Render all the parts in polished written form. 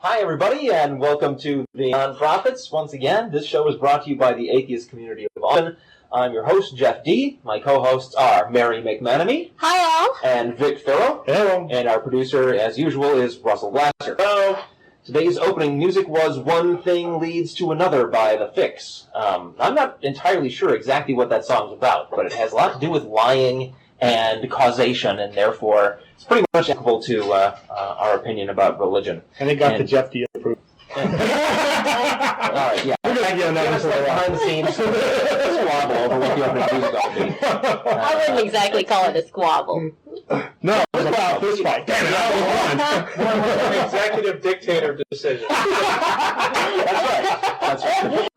Hi, everybody, and welcome to the NonProphets. Once again, this show is brought to you by the Atheist Community of Austin. I'm your host, Jeff D. My co-hosts are Mary McManamee. Hi, all. And Vic Farrow. Hello. And our producer, as usual, is Russell Glasser. Hello. Today's opening music was One Thing Leads to Another by The Fix. I'm not entirely sure exactly what that song's about, but it has a lot to do with lying and causation, and therefore it's pretty much applicable to our opinion about religion. And it got the Jeff D approved. All right, yeah. We're going to get another behind the scenes squabble over what the opening music ought to be. I wouldn't exactly call it a squabble. No, it was about this fight. Damn it, I An executive dictator decision. That's right.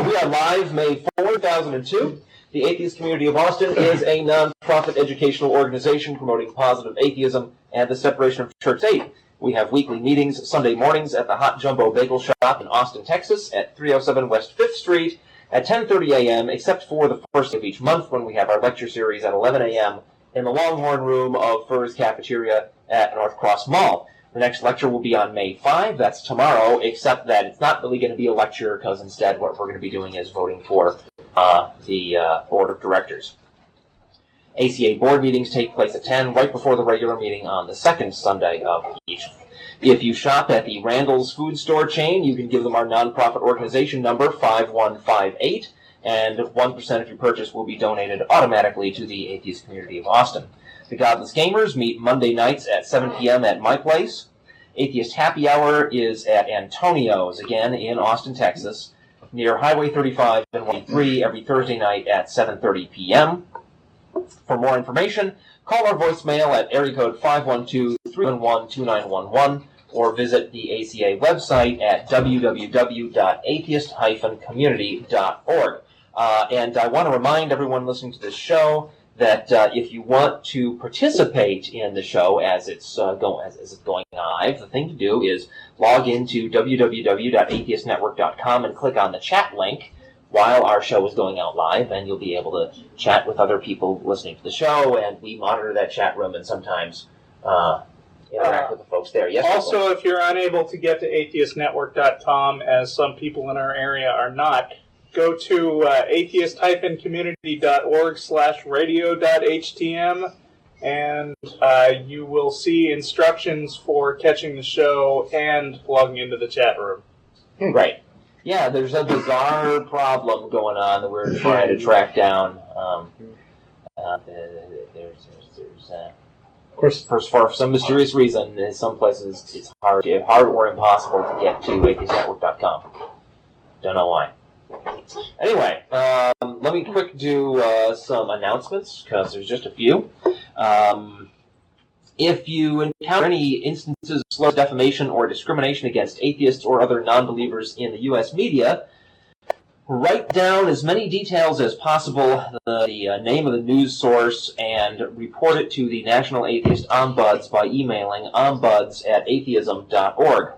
We are live May 4, 2002. The Atheist Community of Austin is a non-profit educational organization promoting positive atheism and the separation of church-state. We have weekly meetings Sunday mornings at the Hot Jumbo Bagel Shop in Austin, Texas, at 307 West 5th Street at 10:30 a.m., except for the first of each month when we have our lecture series at 11 a.m. in the Longhorn Room of Fur's Cafeteria at North Cross Mall. The next lecture will be on May 5. That's tomorrow, except that it's not really going to be a lecture because instead what we're going to be doing is voting for the Board of Directors. ACA board meetings take place at 10, right before the regular meeting on the second Sunday of each. If you shop at the Randall's Food Store chain, you can give them our nonprofit organization number, 5158, and 1% of your purchase will be donated automatically to the Atheist Community of Austin. The Godless Gamers meet Monday nights at 7 p.m. at my place. Atheist Happy Hour is at Antonio's, again, in Austin, Texas, near Highway 35 and 183 every Thursday night at 7:30 p.m. For more information, call our voicemail at area code 512-311-2911 or visit the ACA website at www.atheist-community.org. And I want to remind everyone listening to this show that if you want to participate in the show as it's going live, the thing to do is log into www.atheistnetwork.com and click on the chat link while our show is going out live, and you'll be able to chat with other people listening to the show, and we monitor that chat room and sometimes interact with the folks there. Yes. Also, if you're unable to get to atheistnetwork.com, as some people in our area are not, go to atheist-community.org/radio.htm, and you will see instructions for catching the show and logging into the chat room. Right. Yeah, there's a bizarre problem going on that we're trying to track down. Of course, for some mysterious reason, in some places it's hard or impossible to get to atheistnetwork.com. Don't know why. Anyway, let me quick do some announcements, because there's just a few. If you encounter any instances of slur, defamation, or discrimination against atheists or other non-believers in the U.S. media, write down as many details as possible, the name of the news source, and report it to the National Atheist Ombuds by emailing ombuds@atheism.org.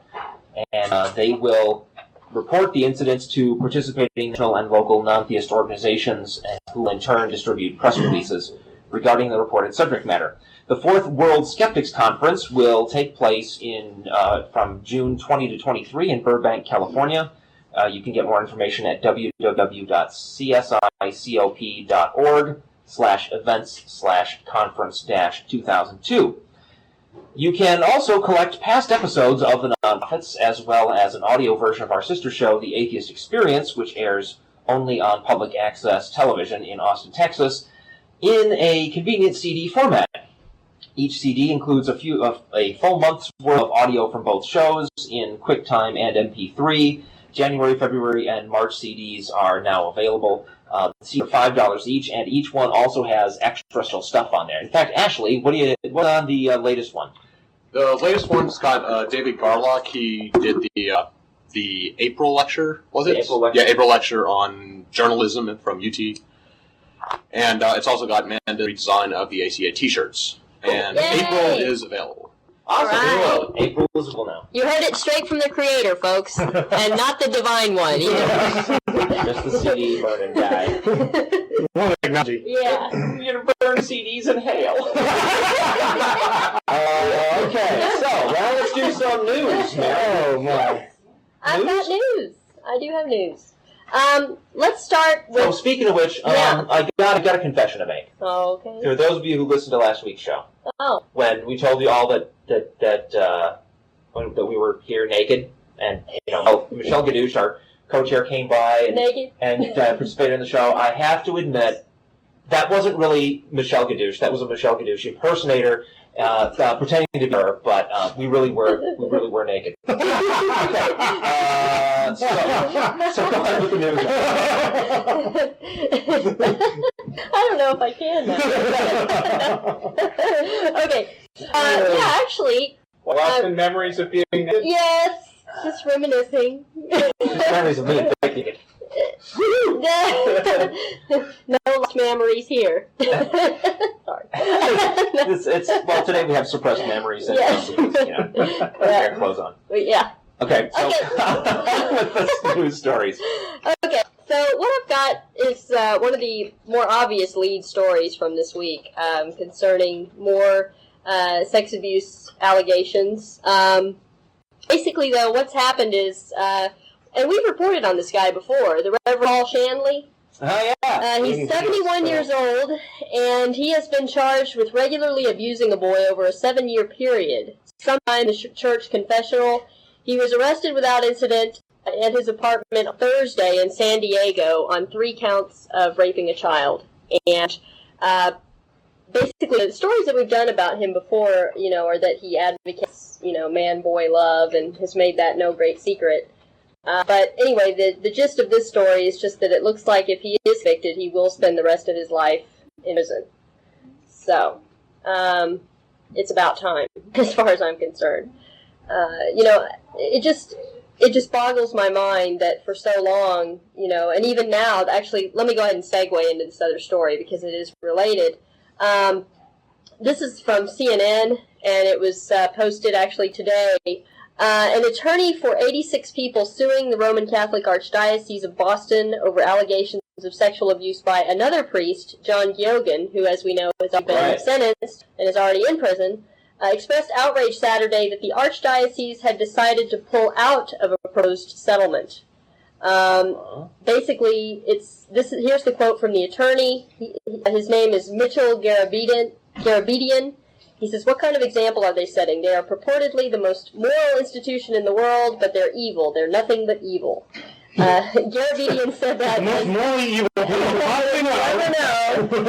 And they will report the incidents to participating national and local non-theist organizations, who will in turn distribute press releases regarding the reported subject matter. The Fourth World Skeptics Conference will take place from June 20 to 23 in Burbank, California. You can get more information at www.csicop.org/events/conference-2002. You can also collect past episodes of the NonProphets, as well as an audio version of our sister show, The Atheist Experience, which airs only on public access television in Austin, Texas, in a convenient CD format. Each CD includes a full month's worth of audio from both shows in QuickTime and MP3. January, February, and March CDs are now available. CDs are $5 each, and each one also has extra stuff on there. In fact, Ashley, what's on the latest one? The latest one's got David Garlock. He did the April lecture, was it? April lecture. Yeah, April lecture on journalism from UT. And it's also got Amanda's redesign of the ACA T-shirts. And Yay! April is available. Awesome. Right. April is available now. You heard it straight from the creator, folks, and not the divine one. Just the CD burning guy. one technology. Yeah. You're going to burn CDs in hail. Okay, so now let's do some news, Mary. Oh my. I've got news. I do have news. Let's start with... Oh, speaking of which, Yeah. I got a confession to make. Oh, okay. For those of you who listened to last week's show, Oh. when we told you all that we were here naked, and Michelle Gadouche, our co-chair, came by Naked? and participated in the show, I have to admit that wasn't really Michelle Gadouche. That was a Michelle Gadouche impersonator, pretending to be her, but we really were naked. So go ahead with the news. I don't know if I can now. Okay. Yeah, actually, Austin memories of being naked. yes, just reminiscing. Memories of me naked. No lost memories here. Sorry. Well, today we have suppressed memories and Yes. hair clothes on. Yeah. Okay, so Okay. with the news stories. Okay, so what I've got is one of the more obvious lead stories from this week concerning more sex abuse allegations. Basically, though, what's happened is, and we've reported on this guy before, the Reverend Paul Shanley. Oh, yeah. He's 71 years old, and he has been charged with regularly abusing a boy over a 7-year period. Sometime in the church confessional, he was arrested without incident at his apartment on Thursday in San Diego on 3 counts of raping a child. And basically, the stories that we've done about him before, are that he advocates, man-boy love and has made that no great secret. But anyway, the gist of this story is just that it looks like if he is convicted, he will spend the rest of his life in prison. So, it's about time, as far as I'm concerned. It just boggles my mind that for so long, and even now, actually, let me go ahead and segue into this other story because it is related. This is from CNN, and it was posted actually today. An attorney for 86 people suing the Roman Catholic Archdiocese of Boston over allegations of sexual abuse by another priest, John Giogan, who, as we know, has already been sentenced and is already in prison, expressed outrage Saturday that the Archdiocese had decided to pull out of a proposed settlement. Basically, here's the quote from the attorney. His name is Mitchell Garabedian. He says, "What kind of example are they setting? They are purportedly the most moral institution in the world, but they're evil. They're nothing but evil." Garabedian said that. The most morally evil people I know. In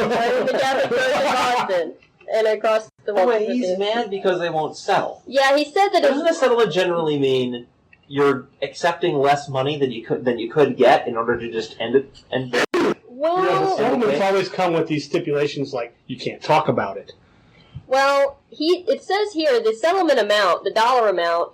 the Catholic Church in Boston and across the world. Wait, he's mad because they won't settle. Yeah, he said that. Doesn't a settlement generally mean you're accepting less money than you could get in order to just end it? the settlements always come with these stipulations like you can't talk about it. Well, it says here the settlement amount, the dollar amount,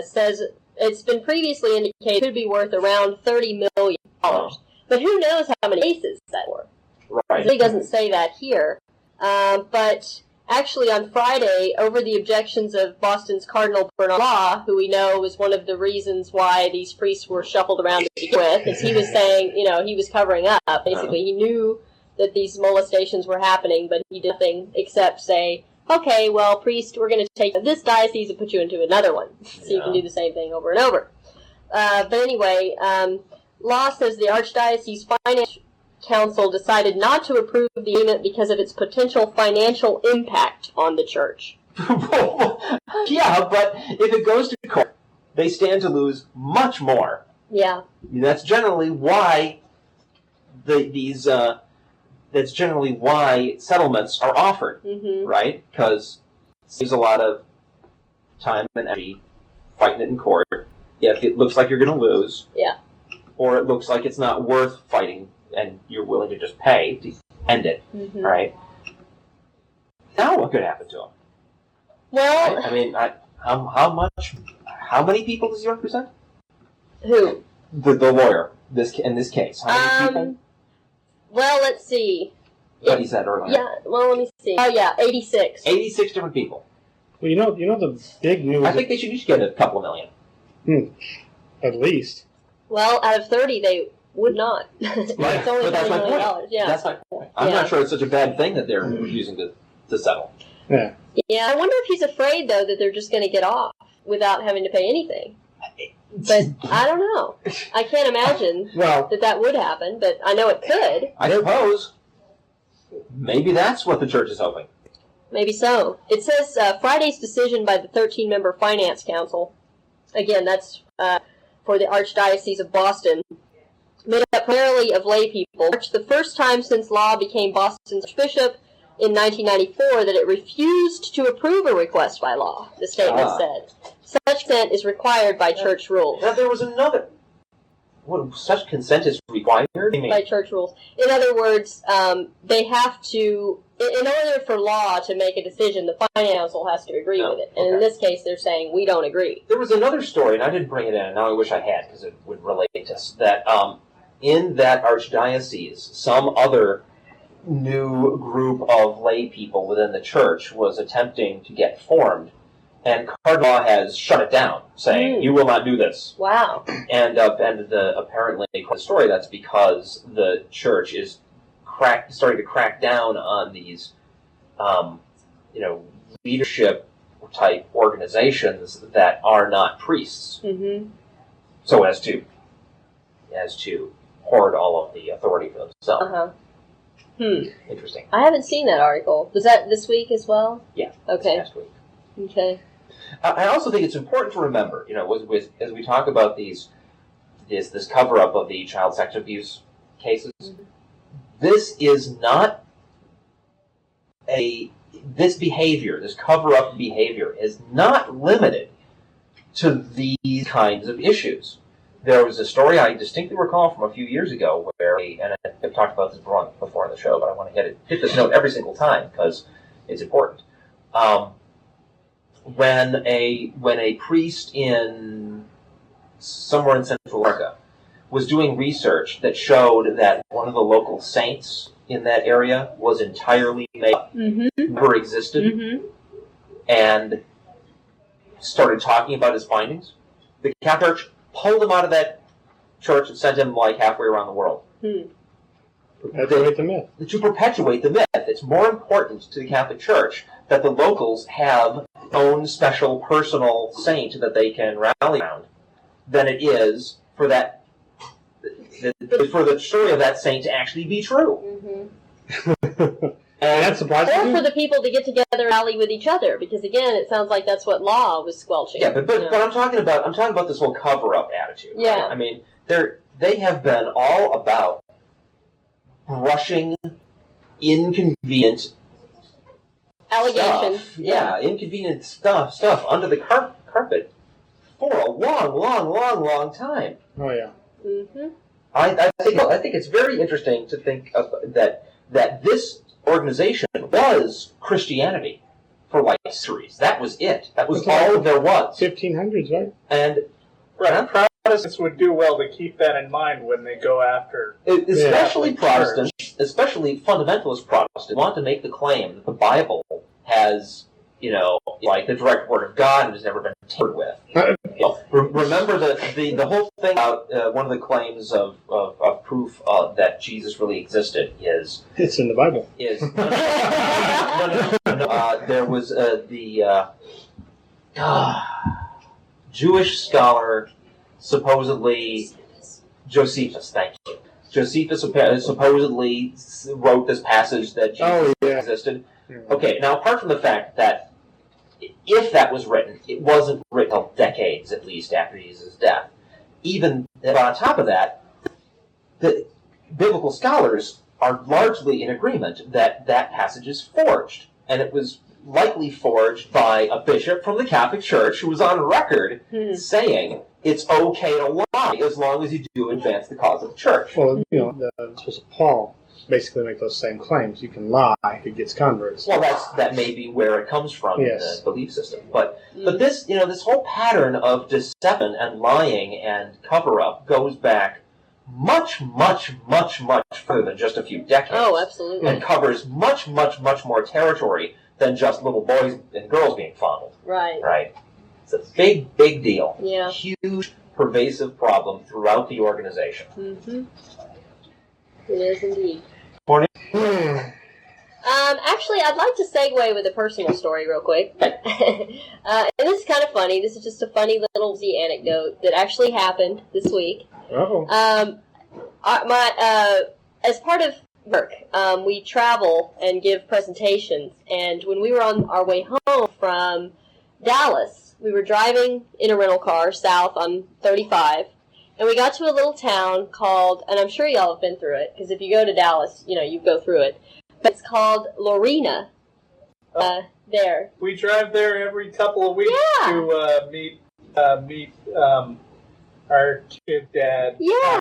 says it's been previously indicated could be worth around $30 million. But who knows how many cases that were? Right. It really doesn't say that here. But actually on Friday, over the objections of Boston's Cardinal Bernard, who we know was one of the reasons why these priests were shuffled around to begin with, is he was saying, he was covering up. Basically, he knew that these molestations were happening, but he did nothing except say, okay, well, priest, we're going to take this diocese and put you into another one, so you can do the same thing over and over. But anyway, law says the Archdiocese Finance Council decided not to approve the agreement because of its potential financial impact on the church. Yeah, but if it goes to court, they stand to lose much more. Yeah. That's generally why that's generally why settlements are offered, right? Because it saves a lot of time and energy fighting it in court. If it looks like you're going to lose, or it looks like it's not worth fighting, and you're willing to just pay to end it, right? Now what could happen to him? Well, I mean, how many people does he represent? Who? The lawyer. In this case, how many people? Well, let's see. What he said earlier. Yeah, well, let me see. Oh, yeah, 86. 86 different people. Well, you know the big news. I think they should each get a couple of million. At least. Well, out of 30, they would not. It's only But that's my $20 point. million. Yeah. That's my point. I'm not sure it's such a bad thing that they're refusing to settle. Yeah. Yeah, I wonder if he's afraid, though, that they're just going to get off. without having to pay anything. But I don't know. I can't imagine that would happen, but I know it could. I suppose maybe that's what the church is hoping. Maybe so. It says Friday's decision by the 13-member Finance Council, again, that's for the Archdiocese of Boston, made up primarily of lay people, marked the first time since Law became Boston's Archbishop in 1994 that it refused to approve a request by law, the statement said. Such consent is required by church rules. Now, there was another. What, such consent is required? By church rules. In other words, they have to, in order for law to make a decision, the Finance Council has to agree with it. And in this case, they're saying, we don't agree. There was another story, and I didn't bring it in, and now I wish I had, because it would relate to us, that in that archdiocese, some other new group of lay people within the church was attempting to get formed, and Cardinal has shut it down, saying, you will not do this. Wow. And apparently, the story, that's because the church is starting to crack down on these, leadership-type organizations that are not priests. Mm-hmm. So as to hoard all of the authority for themselves. Uh-huh. Interesting. I haven't seen that article. Was that this week as well? Yeah. Okay. Last week. Okay. I also think it's important to remember, as we talk about this cover-up of the child sex abuse cases, this is not this behavior, this cover-up behavior, is not limited to these kinds of issues. There was a story I distinctly recall from a few years ago where, and I've talked about this before on the show, but I want to hit this note every single time because it's important. When a priest somewhere in Central America was doing research that showed that one of the local saints in that area was entirely made up, never existed, and started talking about his findings, the Catholic Church pulled him out of that church and sent him halfway around the world. Perpetuate the myth. To perpetuate the myth. It's more important to the Catholic Church that the locals have their own special personal saint that they can rally around than it is for the story of that saint to actually be true. And that's surprising. Or for the people to get together and rally with each other, because again, it sounds like that's what Law was squelching. Yeah, but I'm talking about this whole cover-up attitude. Yeah. Right? I mean, they have been all about brushing inconvenient allegations. Stuff. Yeah, inconvenient stuff under the carpet for a long time. Oh yeah. I think it's very interesting to think of that this organization was Christianity for centuries. That was it. That was all there was. 1500s, right? And Protestants would do well to keep that in mind when they go after, especially Protestants, especially fundamentalist Protestants, want to make the claim that the Bible has, the direct word of God and has never been tampered with. Remember the whole thing about one of the claims of proof that Jesus really existed is it's in the Bible. There was the Jewish scholar, supposedly Josephus. Thank you. Josephus supposedly wrote this passage that Jesus existed. Okay, now apart from the fact that if that was written, it wasn't written until decades at least after Jesus' death. Even on top of that, the biblical scholars are largely in agreement that that passage is forged, and it was likely forged by a bishop from the Catholic Church who was on record saying it's okay to lie as long as you do advance the cause of the church. Well, the Apostle Paul basically make those same claims. You can lie if it gets converts. Well, that may be where it comes from in the belief system. But this, this whole pattern of deception and lying and cover-up goes back much further than just a few decades. Oh, absolutely. And covers much more territory than just little boys and girls being fondled. Right. Right. It's a big deal. Yeah. Huge, pervasive problem throughout the organization. It is indeed. Morning. Actually, I'd like to segue with a personal story real quick. And this is kind of funny. This is just a funny little Z anecdote that actually happened this week. Uh-oh. As part of work, we travel and give presentations. And when we were on our way home from Dallas, we were driving in a rental car south on 35. And we got to a little town called, and I'm sure y'all have been through it, because if you go to Dallas, you go through it. But it's called Lorena. There. We drive there every couple of weeks to meet our kid dad. Yeah.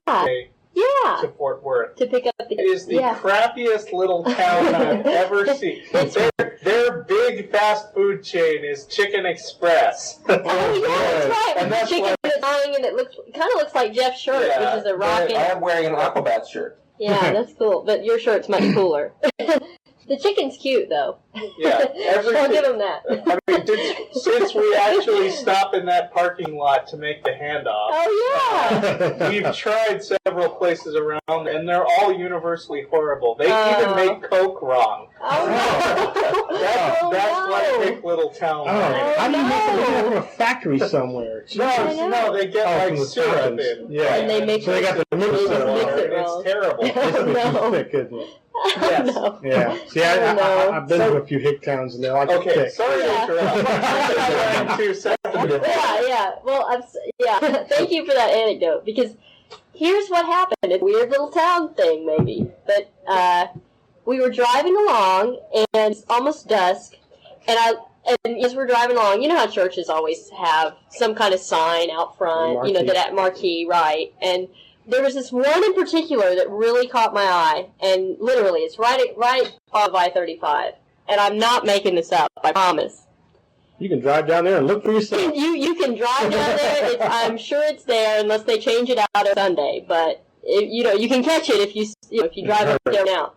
To Fort Worth. To pick up the... It is the crappiest little town I've ever seen. Their big fast food chain is Chicken Express. Oh, yeah, that's right. And that's chicken like, dying, and it kind of looks like Jeff's shirt, which is a rocket. I am wearing an Aquabats shirt. Yeah, that's cool. But your shirt's much cooler. The chicken's cute, though. Yeah, I'll give him that. I mean, since we actually stop in that parking lot to make the handoff, we've tried several places around, and they're all universally horrible. They even make Coke wrong. Oh, no. That's what a big little town. How do you make it? They have a factory somewhere. No, they get like syrup in. Yeah, and they mix so they got the mix it It's terrible. No. Thick, isn't it? Yes. No. Yeah. See, I've been to a few hick towns, and they're like thick. Sorry to interrupt. Too sensitive. Yeah. Well, thank you for that anecdote, because here's what happened. It's a weird little town thing, maybe. But we were driving along, and it's almost dusk, and as we're driving along, you know how churches always have some kind of sign out front, that marquee, right? And there was this one in particular that really caught my eye, and literally, it's right off of I-35. And I'm not making this up, I promise. You can drive down there and look for yourself. You can drive down there. I'm sure it's there, unless they change it out on Sunday. But you can catch it if you drive up there now.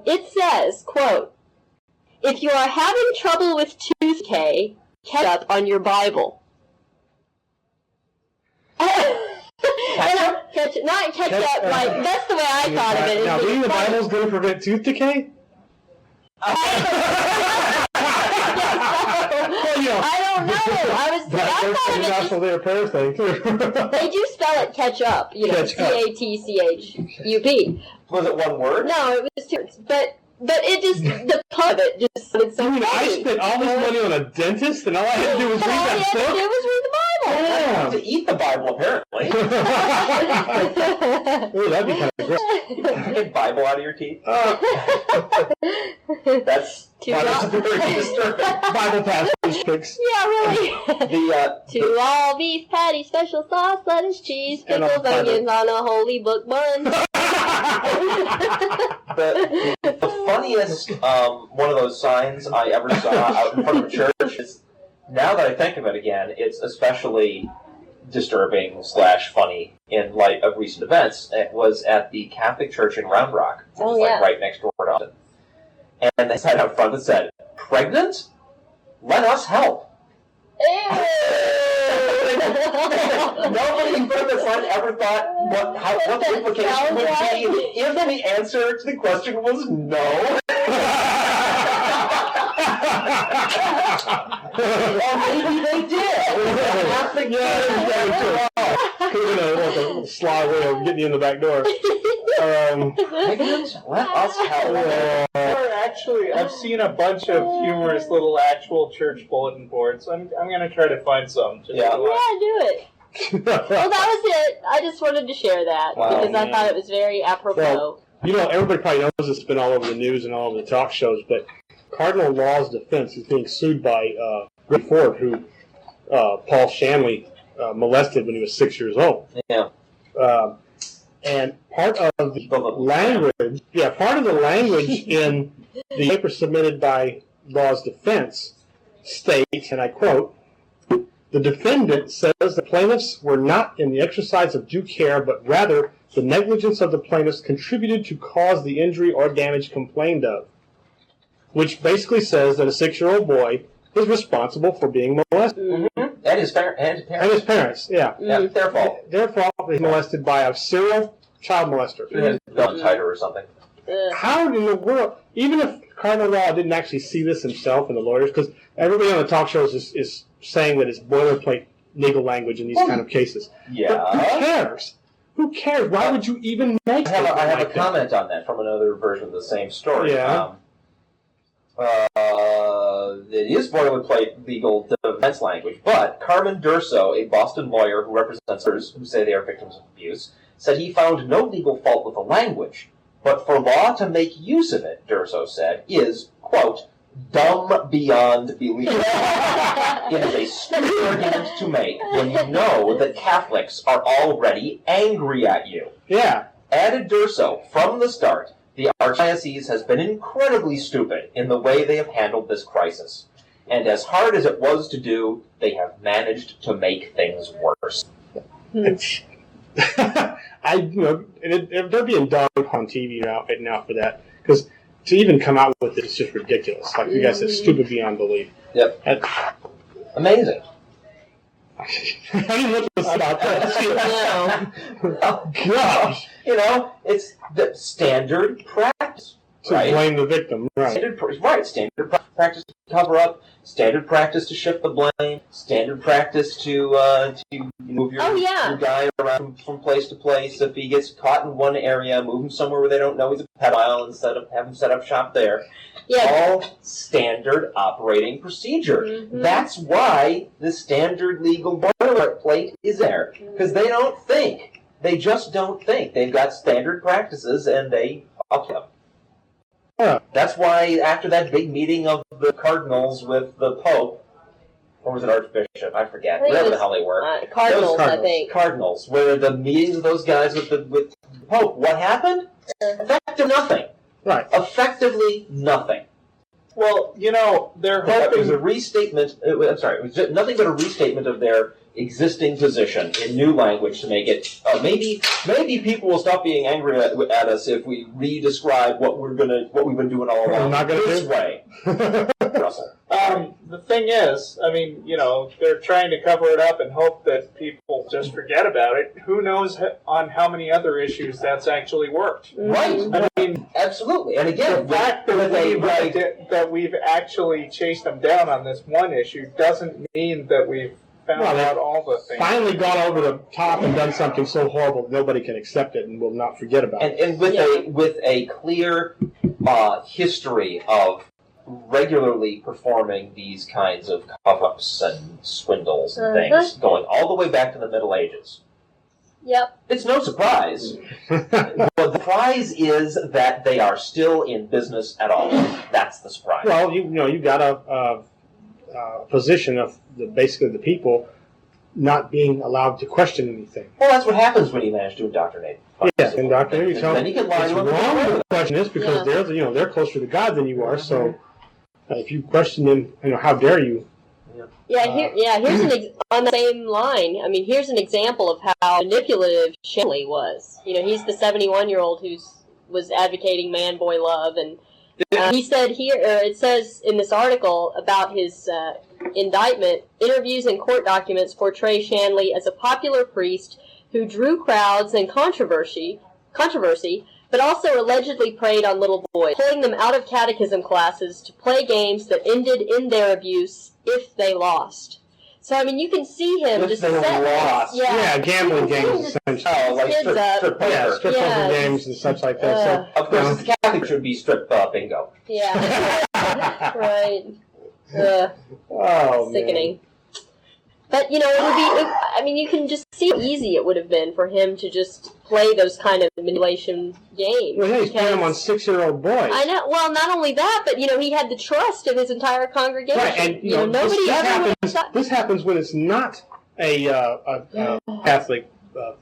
It says, quote, "If you are having trouble with tooth decay, catch up on your Bible." Not catch up, like, that's the way I thought of it. Now, reading the Bible is going to prevent tooth decay? I don't know. I thought of it National Day of Prayer thing, too. They do spell it catch up, CATCHUP. Was it one word? No, it was two words. But it just, the pun of it just sounded so funny. I spent all this money on a dentist, and all I had to do was read that book? All you had to do was read the Bible. Yeah. To eat the Bible, apparently. Ooh, that'd be kind of great. You get Bible out of your teeth? That's very disturbing. Bible passage picks. Yeah, really. To all beef patty, special sauce, lettuce, cheese, pickles, onions on a holy book bun. The funniest one of those signs I ever saw out in front of a church is, now that I think of it again, it's especially disturbing / funny in light of recent events. It was at the Catholic Church in Round Rock, which is right next door to Austin. And they said out front, it said, "Pregnant? Let us help." Nobody in front of the sign ever thought what the implication would be if the answer to the question was no. Or maybe they did. Could have been a sly way of getting you in the back door. Let us help. Actually, I've seen a bunch of humorous little actual church bulletin boards. I'm going to try to find some. Do it. Well, that was it. I just wanted to share that because I thought it was very apropos. Well, everybody probably knows it's been all over the news and all over the talk shows, but Cardinal Law's defense is being sued by Greg Ford, who Paul Shanley molested when he was 6 years old. Yeah. And part of the language in the paper submitted by Law's defense states, and I quote, "The defendant says the plaintiffs were not in the exercise of due care, but rather the negligence of the plaintiffs contributed to cause the injury or damage complained of," which basically says that a 6-year-old boy is responsible for being molested. Mm-hmm. And his parents. And his parents, yeah. Yeah, their fault. Their fault. He's molested by a serial child molester. He has a belt tighter or something. how in the world, even if Cardinal Law didn't actually see this himself and the lawyers, because everybody on the talk shows is saying that it's boilerplate legal language in these kind of cases. Yeah. But who cares? Who cares? Why would you even make I have a comment on that from another version of the same story. Yeah. It is boilerplate legal defense language, but Carmen Durso, a Boston lawyer who represents others who say they are victims of abuse, said he found no legal fault with the language, but for law to make use of it, Durso said, is, quote, dumb beyond belief. It is a stupid argument to make when you know that Catholics are already angry at you. Yeah. Added Durso, from the start, the Archdiocese has been incredibly stupid in the way they have handled this crisis. And as hard as it was to do, they have managed to make things worse. They're being dogged on TV right now for that. Because to even come out with it is just ridiculous. Like you guys said, stupid beyond belief. Yep. Amazing. I didn't look this up. Oh, gosh. It's the standard practice. To blame the victim, right. Standard practice to cover up, standard practice to shift the blame, standard practice to move your guy around from place to place. If he gets caught in one area, move him somewhere where they don't know he's a pedophile instead of have him set up shop there. Yeah. All standard operating procedure. Mm-hmm. That's why the standard legal boilerplate is there. Because they don't think. They just don't think. They've got standard practices and they up them. That's why after that big meeting of the cardinals with the Pope, or was it Archbishop? I forget. Whatever the hell they were. Cardinals, I think. Cardinals. Where the meetings of those guys with the Pope. What happened? Effective nothing. Right. Effectively nothing. Well, they're It was hoping... a restatement. It was just nothing but a restatement of their existing position in new language to make it. Maybe people will stop being angry at us if we re-describe what we've been doing all along this way. Russell. The thing is, they're trying to cover it up and hope that people just forget about it. Who knows on how many other issues that's actually worked? Right. Absolutely. And again, the fact that we've actually chased them down on this one issue doesn't mean that we've found out all the things. Finally gone over the top and done something so horrible that nobody can accept it and will not forget about it. And with a clear history of regularly performing these kinds of cover-ups and swindles and things, going all the way back to the Middle Ages. Yep. It's no surprise. But the surprise is that they are still in business at all. That's the surprise. Well, you've got a position of basically the people not being allowed to question anything. Well, that's what happens when you manage to indoctrinate. Yeah, indoctrinate. Then you can lie to them. Wrong with the question is because they're closer to God than you are. So if you question them, how dare you? Here's on the same line. Here's an example of how manipulative Shanley was. He's the 71-year-old who was advocating man-boy love, and he said it says in this article about his indictment, interviews and court documents portray Shanley as a popular priest who drew crowds and controversy, but also allegedly preyed on little boys, pulling them out of catechism classes to play games that ended in their abuse if they lost. So, you can see him if just they lost. Gambling games, essentially. Oh, like strip poker. Strip poker games and such like that. Of course, it's the Catholic should be strip bingo. Yeah. Right. Sickening. Man. But, it would be, you can just see how easy it would have been for him to just play those kind of manipulation games. Well, he's playing them on 6-year-old boys. I know. Well, not only that, but, he had the trust of his entire congregation. Right, and, nobody ever would have thought... This happens when it's not a Catholic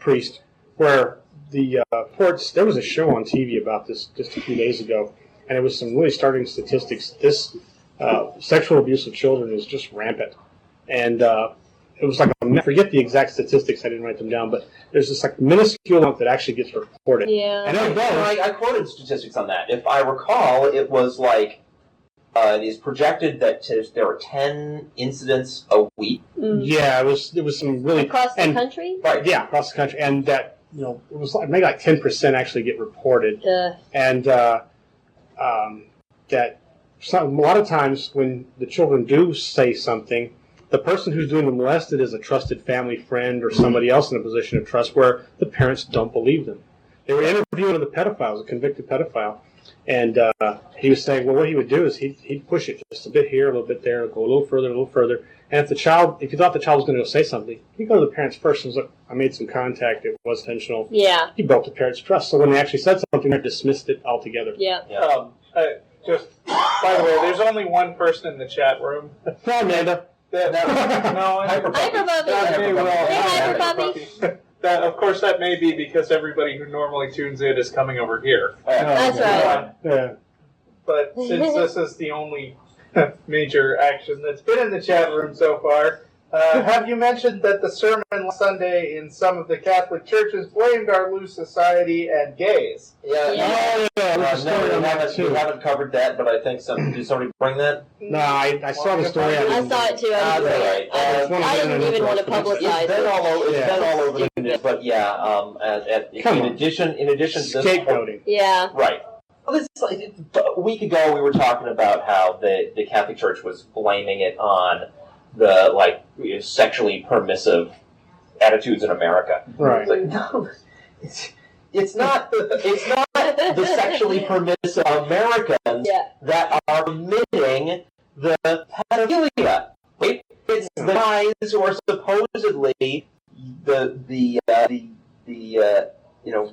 priest, where the courts... There was a show on TV about this just a few days ago, and it was some really startling statistics. This sexual abuse of children is just rampant. And... it was like, I forget the exact statistics, I didn't write them down, but there's this minuscule amount that actually gets reported. Yeah. And I quoted statistics on that. If I recall, it was it is projected that there were 10 incidents a week. Yeah, it was some really... Across the country? Right. Yeah, across the country. And that it was maybe like 10% actually get reported, and that a lot of times when the children do say something, the person who's doing the molested is a trusted family friend or somebody else in a position of trust where the parents don't believe them. They were interviewing one of the pedophiles, a convicted pedophile, and he was saying, well, what he would do is he'd push it just a bit here, a little bit there, go a little further. And if he thought the child was going to go say something, he'd go to the parents first and was like, I made some contact, it was intentional. Yeah. He broke the parents' trust. So when they actually said something, they dismissed it altogether. Yeah. Just, by the way, there's only one person in the chat room. Hi, Amanda. Hyper puppy. That, of course, that may be because everybody who normally tunes in is coming over here. That's right. Yeah. But since this is the only major action that's been in the chat room so far, have you mentioned that the sermon last Sunday in some of the Catholic churches blamed our loose society and gays? Yeah. We haven't covered that, but I think did somebody bring that? No, I saw the story. I saw it too. I didn't even want to publicize it. It's been all over the news, but in addition to this, scapegoating. Yeah. Right. Well, a week ago, we were talking about how the Catholic Church was blaming it on the sexually permissive attitudes in America. Right. It's like, no, it's not the sexually permissive Americans that are permitting the pedophilia. It's the guys who are supposedly the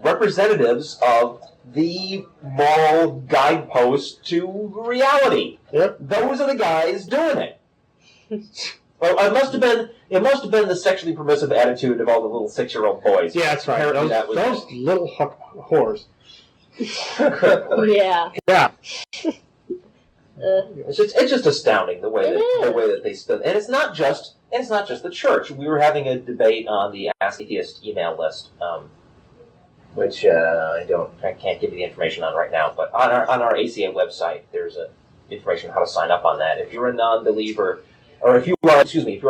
representatives of the moral guidepost to reality. Yep. Those are the guys doing it. Well, it must have been the sexually permissive attitude of all the little 6-year-old boys. Yeah, that's right. Apparently Those little whores. Yeah. Yeah. It's just astounding the way that they stood, and it's not just the church. We were having a debate on the Atheist email list, which I can't give you the information on right now. But on our ACA website, there's information on how to sign up on that. If you're a non-believer, or if you are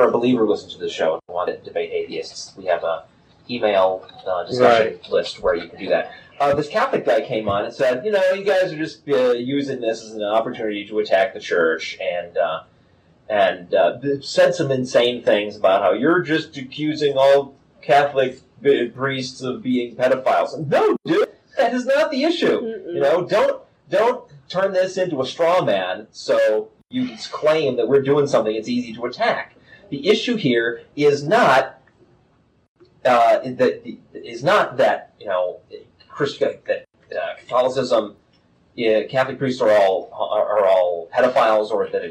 a believer, listen to the show and want to debate atheists, we have a email discussion list where you can do that. This Catholic guy came on and said, you guys are just using this as an opportunity to attack the church, and said some insane things about how you're just accusing all Catholic priests of being pedophiles. And no, dude, that is not the issue. Mm-mm. Don't turn this into a straw man so you can claim that we're doing something it's easy to attack. The issue here is not that Catholicism, Catholic priests are all pedophiles, or that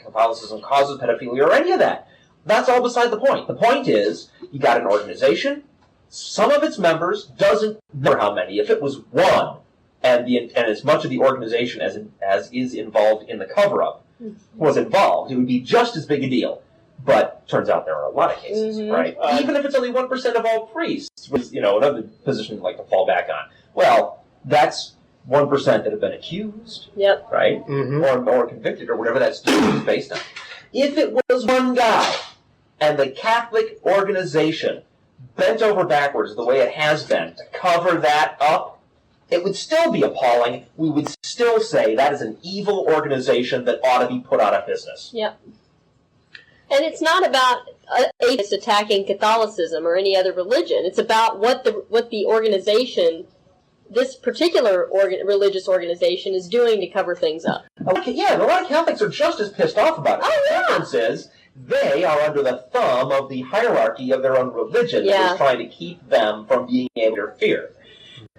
Catholicism causes pedophilia, or any of that. That's all beside the point. The point is, you got an organization. Some of its members doesn't matter how many. If it was one, and as much of the organization as is involved in the cover-up was involved, it would be just as big a deal. But turns out there are a lot of cases, right? Even if it's only 1% of all priests, which is another position I'd like to fall back on. Well, that's 1% that have been accused, right? Mm-hmm. Or convicted, or whatever that statement is based on. If it was one guy, and the Catholic organization bent over backwards the way it has been to cover that up, it would still be appalling. We would still say that is an evil organization that ought to be put out of business. Yep. And it's not about atheists attacking Catholicism or any other religion. It's about what the organization, this particular religious organization, is doing to cover things up. Yeah, and a lot of Catholics are just as pissed off about it. The difference is they are under the thumb of the hierarchy of their own religion that is trying to keep them from being able to interfere.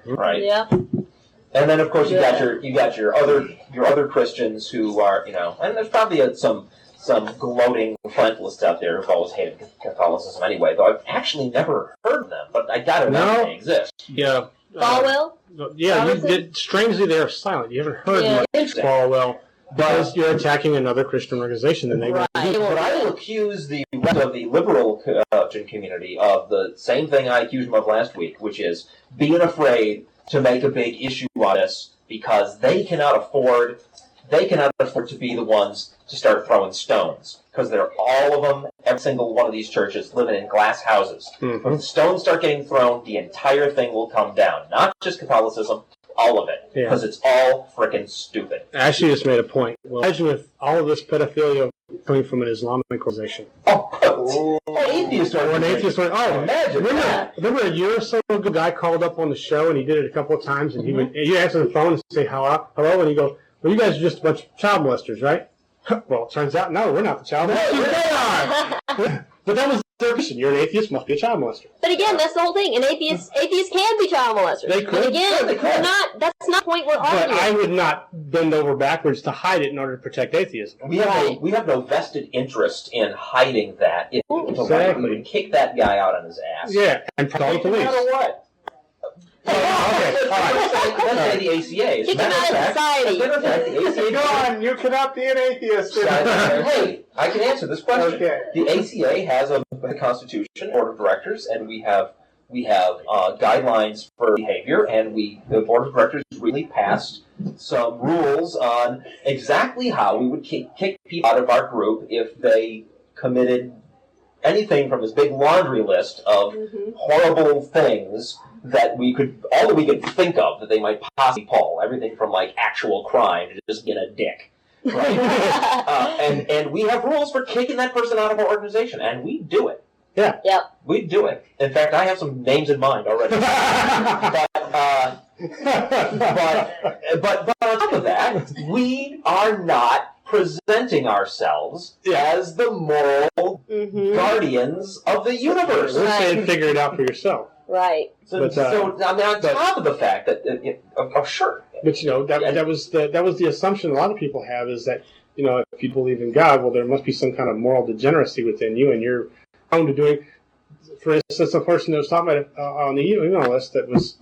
Right? Yeah. And then, of course, you got your other Christians who are, and there's probably some gloating fundamentalists out there who've always hated Catholicism anyway, though I've actually never heard of them, but I gotta know they exist. Yeah. Falwell? Strangely, they're silent. You haven't heard much Falwell, because you're attacking another Christian organization, and they But I will accuse the rest of the liberal Christian community of the same thing I accused them of last week, which is being afraid to make a big issue on this because they cannot afford to be the ones to start throwing stones. because they're all of them, every single one of these churches, living in glass houses. Mm-hmm. When the stones start getting thrown, the entire thing will come down. Not just Catholicism, all of it. Yeah. Because it's all frickin' stupid. Ashley just made a point. Well, imagine if all of this pedophilia coming from an Islamic organization. Oh, atheist Or an organization. atheist one. Oh, Imagine that. remember a year or so ago, a guy called up on the show, and he did it a couple of times, and you answer the phone and say hello, and he goes, well, you guys are just a bunch of child molesters, right? Well, it turns out, no, we're not the child molesters. They are! But that was their position. You're an atheist, must be a child molester. But again, that's the whole thing. Atheists can be child molesters. They could. And again, Yeah, they could. that's not the point we're But arguing. I would not bend over backwards to hide it in order to protect atheism. We have no vested interest in hiding that. If Exactly. we would kick that guy out on his ass. Yeah, and call the No police. matter what. Okay, all right. Let's say the ACA. As a Kick him matter out of fact- society. as a matter of fact, the ACA. Go on, you cannot be an atheist. Hey, I can answer this question. Okay. The ACA has a constitution, board of directors, and we have guidelines for behavior, and the board of directors really passed some rules on exactly how we would kick people out of our group if they committed anything from this big laundry list of horrible things that all that we could think of that they might possibly pull. Everything from like actual crime to just being a dick. Right? And we have rules for kicking that person out of our organization, and we do it. Yeah. Yep. We do it. In fact, I have some names in mind already. but on top of that, we are not presenting ourselves as the moral guardians of the universe. We're saying figure it out for yourself. Right. So, But, I mean, on top of the fact that, sure. But that was the assumption a lot of people have, is that if you believe in God, well, there must be some kind of moral degeneracy within you, and you're prone to doing. For instance, a person that was talking about on the email list that was,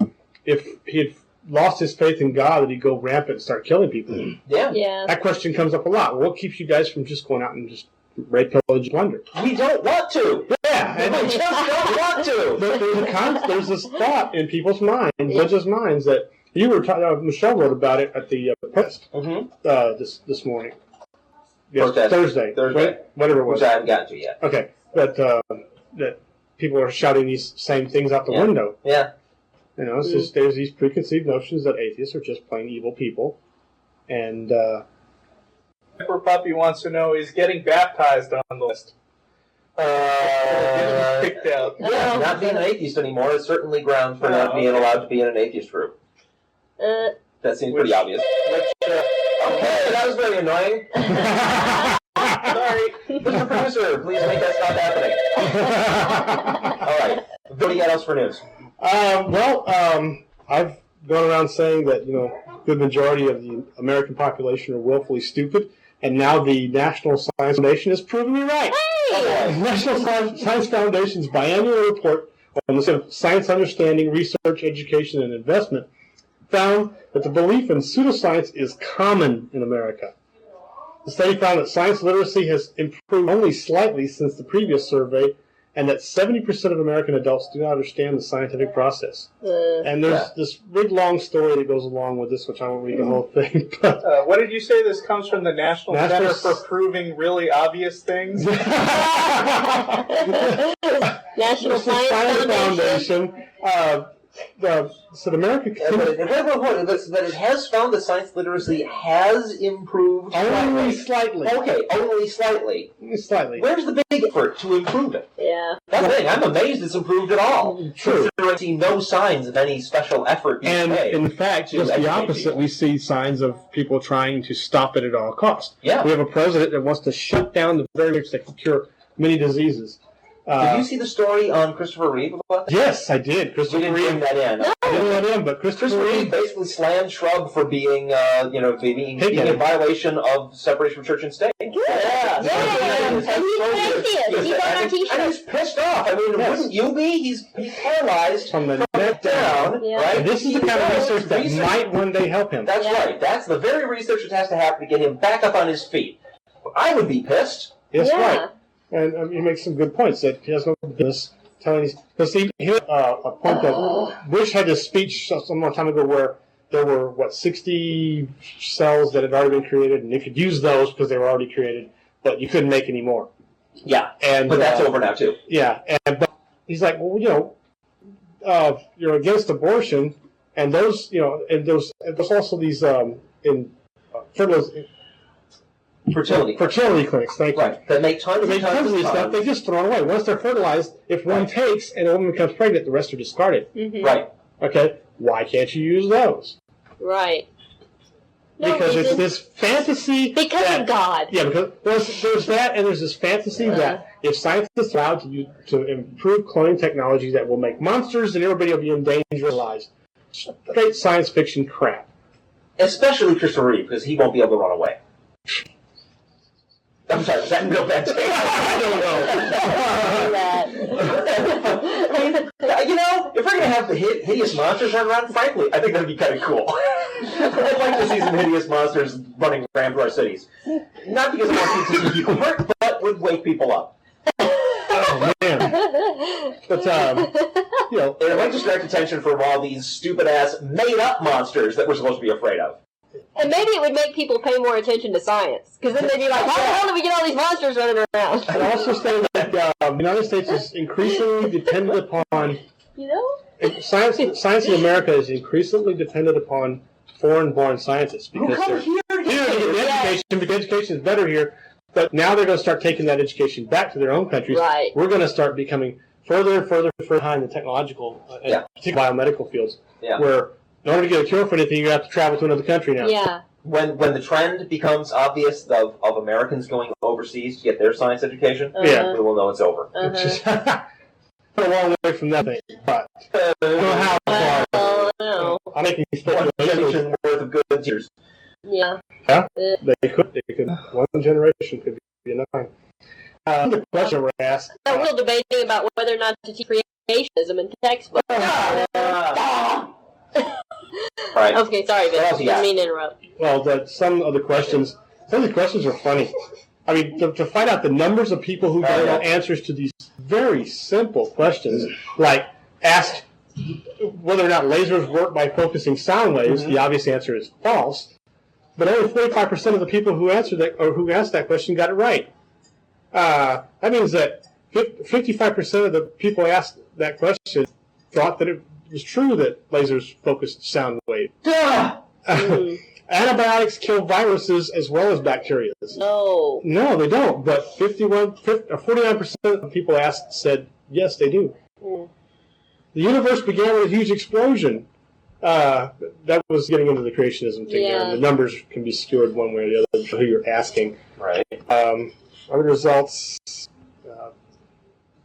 if he had lost his faith in God, that he'd go rampant and start killing people. Yeah. Yeah. That question comes up a lot. What keeps you guys from just going out and just rape, pillage, plunder? We don't want to. Yeah, and We just don't want to. there's this thought in people's minds, judges' minds, that you were talking. Michelle wrote about it at the protest this morning. Yes, Protest. Thursday, whatever it was. Which I haven't gotten to yet. Okay, that people are shouting these same things out the window. Yeah. It's just, there's these preconceived notions that atheists are just plain evil people, and Pepper Puppy wants to know, is getting baptized on the list? Getting kicked out. Yeah, not being an atheist anymore is certainly grounds for not being allowed to be in an atheist group. That seems pretty obvious. Okay, that was very annoying. Sorry. Mr. Producer, please make that stop happening. All right. What do you got else for news? I've gone around saying that, a good majority of the American population are willfully stupid, and now the National Science Foundation has proven me right. Hey! The National Science Foundation's biannual report on the sort of science understanding, research, education, and investment found that the belief in pseudoscience is common in America. The study found that science literacy has improved only slightly since the previous survey, and that 70% of American adults do not understand the scientific process. And there's this big long story that goes along with this, which I won't read the whole thing. But What did you say this comes from? The National Center for Proving Really Obvious Things? National Science Foundation. So America But it has found that science literacy has improved only slightly. Okay, only slightly. Slightly. Where's the big effort to improve it? Yeah. That's the thing. I'm amazed it's improved at all. True. Considering I see no signs of any special effort being And made. in fact, to just the educate opposite. people. We see signs of people trying to stop it at all costs. Yeah. We have a president that wants to shut down the very rich that can cure many diseases. Did you see the story on Christopher Reeve about that? Yes, I did. We Christopher didn't bring Reeve. that in. I didn't let in, but Christopher Reeve Reeve. basically slammed Shrub for being, being in violation of separation of church and state. Yeah. And he's an atheist. He's on our And t-shirt. he's pissed off. I mean, Yes. wouldn't you be? He's paralyzed From the from neck down, Yeah. right? And this is the kind of research that might one day help him. That's right. That's the very research that has to happen to get him back up on his feet. I would be pissed. Yes, Yeah. right. And he makes some good points that he has no business telling these. Because he hit a point that Bush had this speech some more time ago where there were, 60 cells that had already been created, and they could use those because they were already created. but you couldn't make any more. Yeah, And but that's over now too. Yeah, but he's like, well, you're against abortion, and those, and there's also these fertility clinics. Thank you. Right, that make tons They and tons of these of stuff. tons. They just throw it away. Once they're fertilized, if one takes and a woman becomes pregnant, the rest are discarded. Mm-hmm. Right. Okay, why can't you use those? Right. No Because reason. it's this fantasy. Because of God. Yeah, because there's that, and there's this fantasy that if scientists are allowed to improve cloning technology that will make monsters, and everybody will be in danger of their lives. Straight science fiction crap. Especially Christopher Reeve, because he won't be able to run away. I'm sorry, is that real bad taste? I don't know. If we're going to have the hideous monsters run around, frankly, I think that'd be kind of cool. I'd like to see some hideous monsters running around our cities. Not because I want to see people hurt, but would wake people up. Oh, man. But, It might distract attention from all these stupid-ass, made-up monsters that we're supposed to be afraid of. And maybe it would make people pay more attention to science. Because then they'd be like, how the hell did we get all these monsters running around? and also saying that the United States is increasingly dependent upon... Science in America is increasingly dependent upon foreign-born scientists. Because Who come they're here to here to get the education, because education is better here. But now they're going to start taking that education back to their own countries. Right. We're going to start becoming further and further behind the technological and particularly biomedical fields. Yeah. Where in order to get a cure for anything, you have to travel to another country now. Yeah. When the trend becomes obvious of Americans going overseas to get their science education, Yeah. we will know it's over. It's just a long way from that thing. But I don't know how far. No. I'm making One speculation. generation worth of good years. Yeah. Yeah, they could. One generation could be enough. The question we're asked. We're still debating about whether or not to teach creationism in textbooks. Right. Okay, sorry, What else Vince. you Didn't got? mean to interrupt. Well, some of the questions are funny. I mean, to find out the numbers of people who don't know answers to these very simple questions, like asked whether or not lasers work by focusing sound waves, the obvious answer is false. But only 45% of the people who answered that or who asked that question got it right. That means that 55% of the people asked that question thought that it was true that lasers focused sound waves. Antibiotics kill viruses as well as bacteria. No. No, they don't. But 49% of the people asked said yes, they do. The universe began with a huge explosion. That was getting into the creationism thing there. And the numbers can be skewed one way or the other, who you're asking. Right. Other results,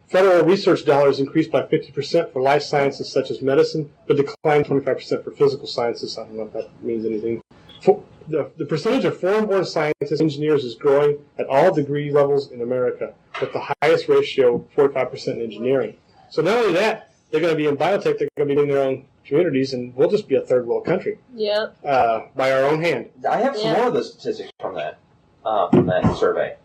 federal research dollars increased by 50% for life sciences such as medicine, but declined 25% for physical sciences. I don't know if that means anything. The percentage of foreign-born scientists and engineers is growing at all degree levels in America, with the highest ratio, 45% in engineering. So not only that, they're going to be in biotech, they're going to be in their own communities, and we'll just be a third world country. Yeah. By our own hand. I have some more of the statistics from that survey.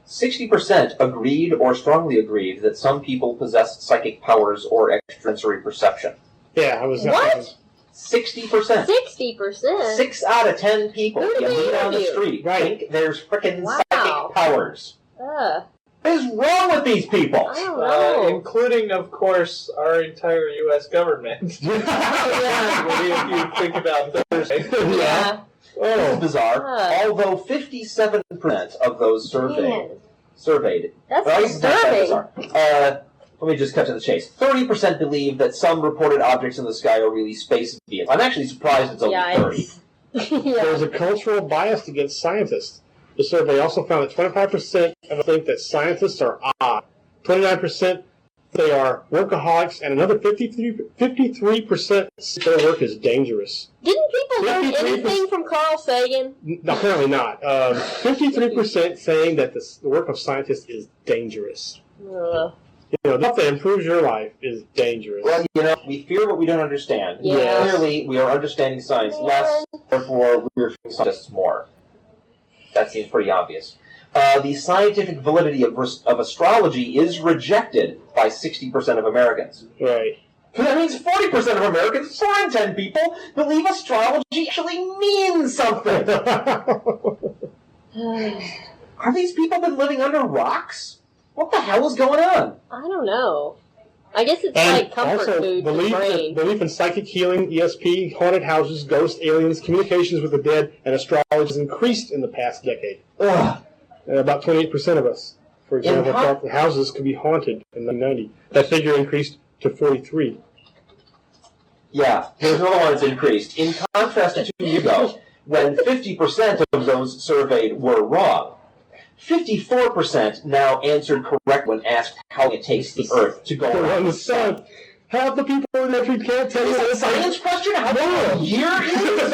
60% agreed or strongly agreed that some people possess psychic powers or extrasensory perception. Yeah, I was. What? 60%. 60%? 6 out of 10 people Who you did they meet on the interview? street think there's frickin' Wow. psychic powers. What is wrong with these people? I don't know. Including, of course, our entire U.S. government. What do you think about Thursday? Yeah. This is bizarre. Although 57% of those surveyed. That's Well, disturbing. not that bizarre. Let me just cut to the chase. 30% believe that some reported objects in the sky are really space vehicles. I'm actually surprised it's only 30. There's a cultural bias against scientists. The survey also found that 25% of them think that scientists are odd. 29% they are workaholics, and another 53% say their work is dangerous. Didn't people learn anything from Carl Sagan? No, apparently not. 53% saying that the work of scientists is dangerous. Stuff that improves your life is dangerous. Well, we fear what we don't understand. Yeah. Clearly, we are understanding science less, therefore we're fearing scientists more. That seems pretty obvious. The scientific validity of astrology is rejected by 60% of Americans. Right. That means 40% of Americans, 4 in 10 people, believe astrology actually means something. Have these people been living under rocks? What the hell is going on? I don't know. I guess it's And like comfort also, food for the brain. belief in psychic healing, ESP, haunted houses, ghosts, aliens, communications with the dead, and astrology has increased in the past decade. Ugh. And about 28% of us, for example, thought the houses could be haunted in 1990. That figure increased to 43. Yeah, here's another one that's increased. In contrast to 2 years ago, when 50% of those surveyed were wrong, 54% now answered correct when asked how it takes the Earth to go around the sun. Half the people in that country can't tell you Is it a this. science question? How long a year is?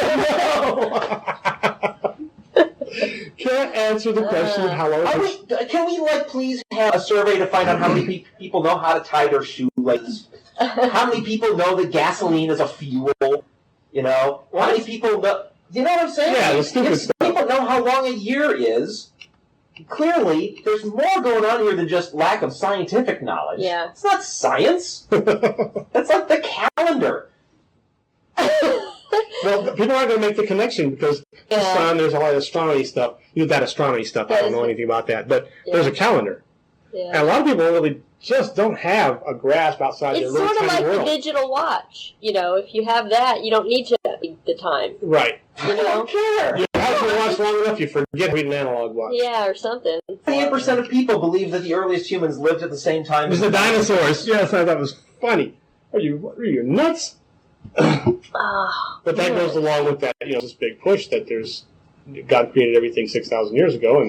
Can't answer the question of how long. Can we, please have a survey to find out how many people know how to tie their shoelaces? How many people know that gasoline is a fuel? You know? How many people know... You know what I'm saying? Yeah, the stupid if stuff. People know how long a year is. Clearly, there's more going on here than just lack of scientific knowledge. Yeah. It's not science. That's like the calendar. Well, people aren't going to make the connection because the sun, there's a lot of astronomy stuff. That astronomy stuff, I don't know anything about that. But there's a calendar. Yeah. And a lot of people really just don't have a grasp outside their It's little sort of tiny like world. the digital watch. You know, if you have that, you don't need to read the time. Right. You know? I don't care. You have to watch long enough, you forget to read an analog watch. Yeah, or something. 28% of people believe that the earliest humans lived at the same time It was the dinosaurs. Yes, I thought that was funny. Are you nuts? But that goes along with that, this big push that God created everything 6,000 years ago,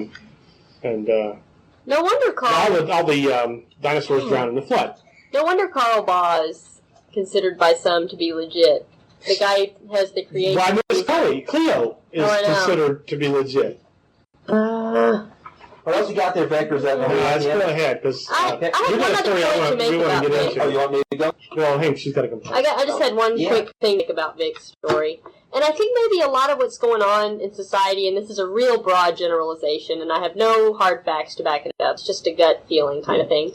and No wonder all the dinosaurs drowned in the flood. No wonder Carl Baugh is considered by some to be legit. The guy has the creation. Why Miss Cleo is considered to be legit. What else you got there, Becker? Is that Let's go ahead, because I we got a story we want to get into. Oh, you want me to go? Well, hey, she's got to complain. I just had one quick thing about Vic's story. And I think maybe a lot of what's going on in society, and this is a real broad generalization, and I have no hard facts to back it up, it's just a gut feeling kind of thing,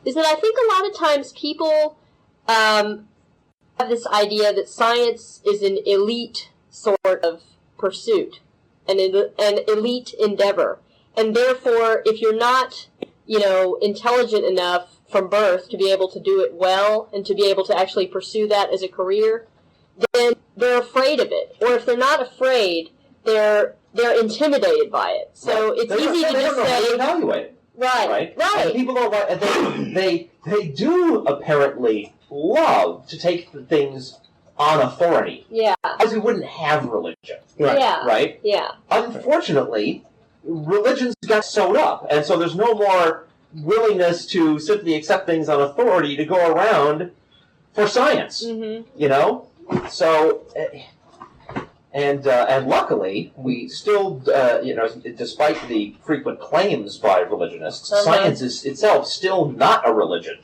is that I think a lot of times people have this idea that science is an elite sort of pursuit, an elite endeavor. And therefore, if you're not, intelligent enough from birth to be able to do it well and to be able to actually pursue that as a career, then they're afraid of it. Or if they're not afraid, they're intimidated by it. So it's easy to just say, evaluate it. Right. And people don't. They do apparently love to take things on authority. Yeah. Because we wouldn't have religion. Right. Yeah. Right. Yeah. Unfortunately, religions got sewed up, and so there's no more willingness to simply accept things on authority to go around for science. Mm-hmm. So, and luckily, we still, despite the frequent claims by religionists, science is itself still not a religion.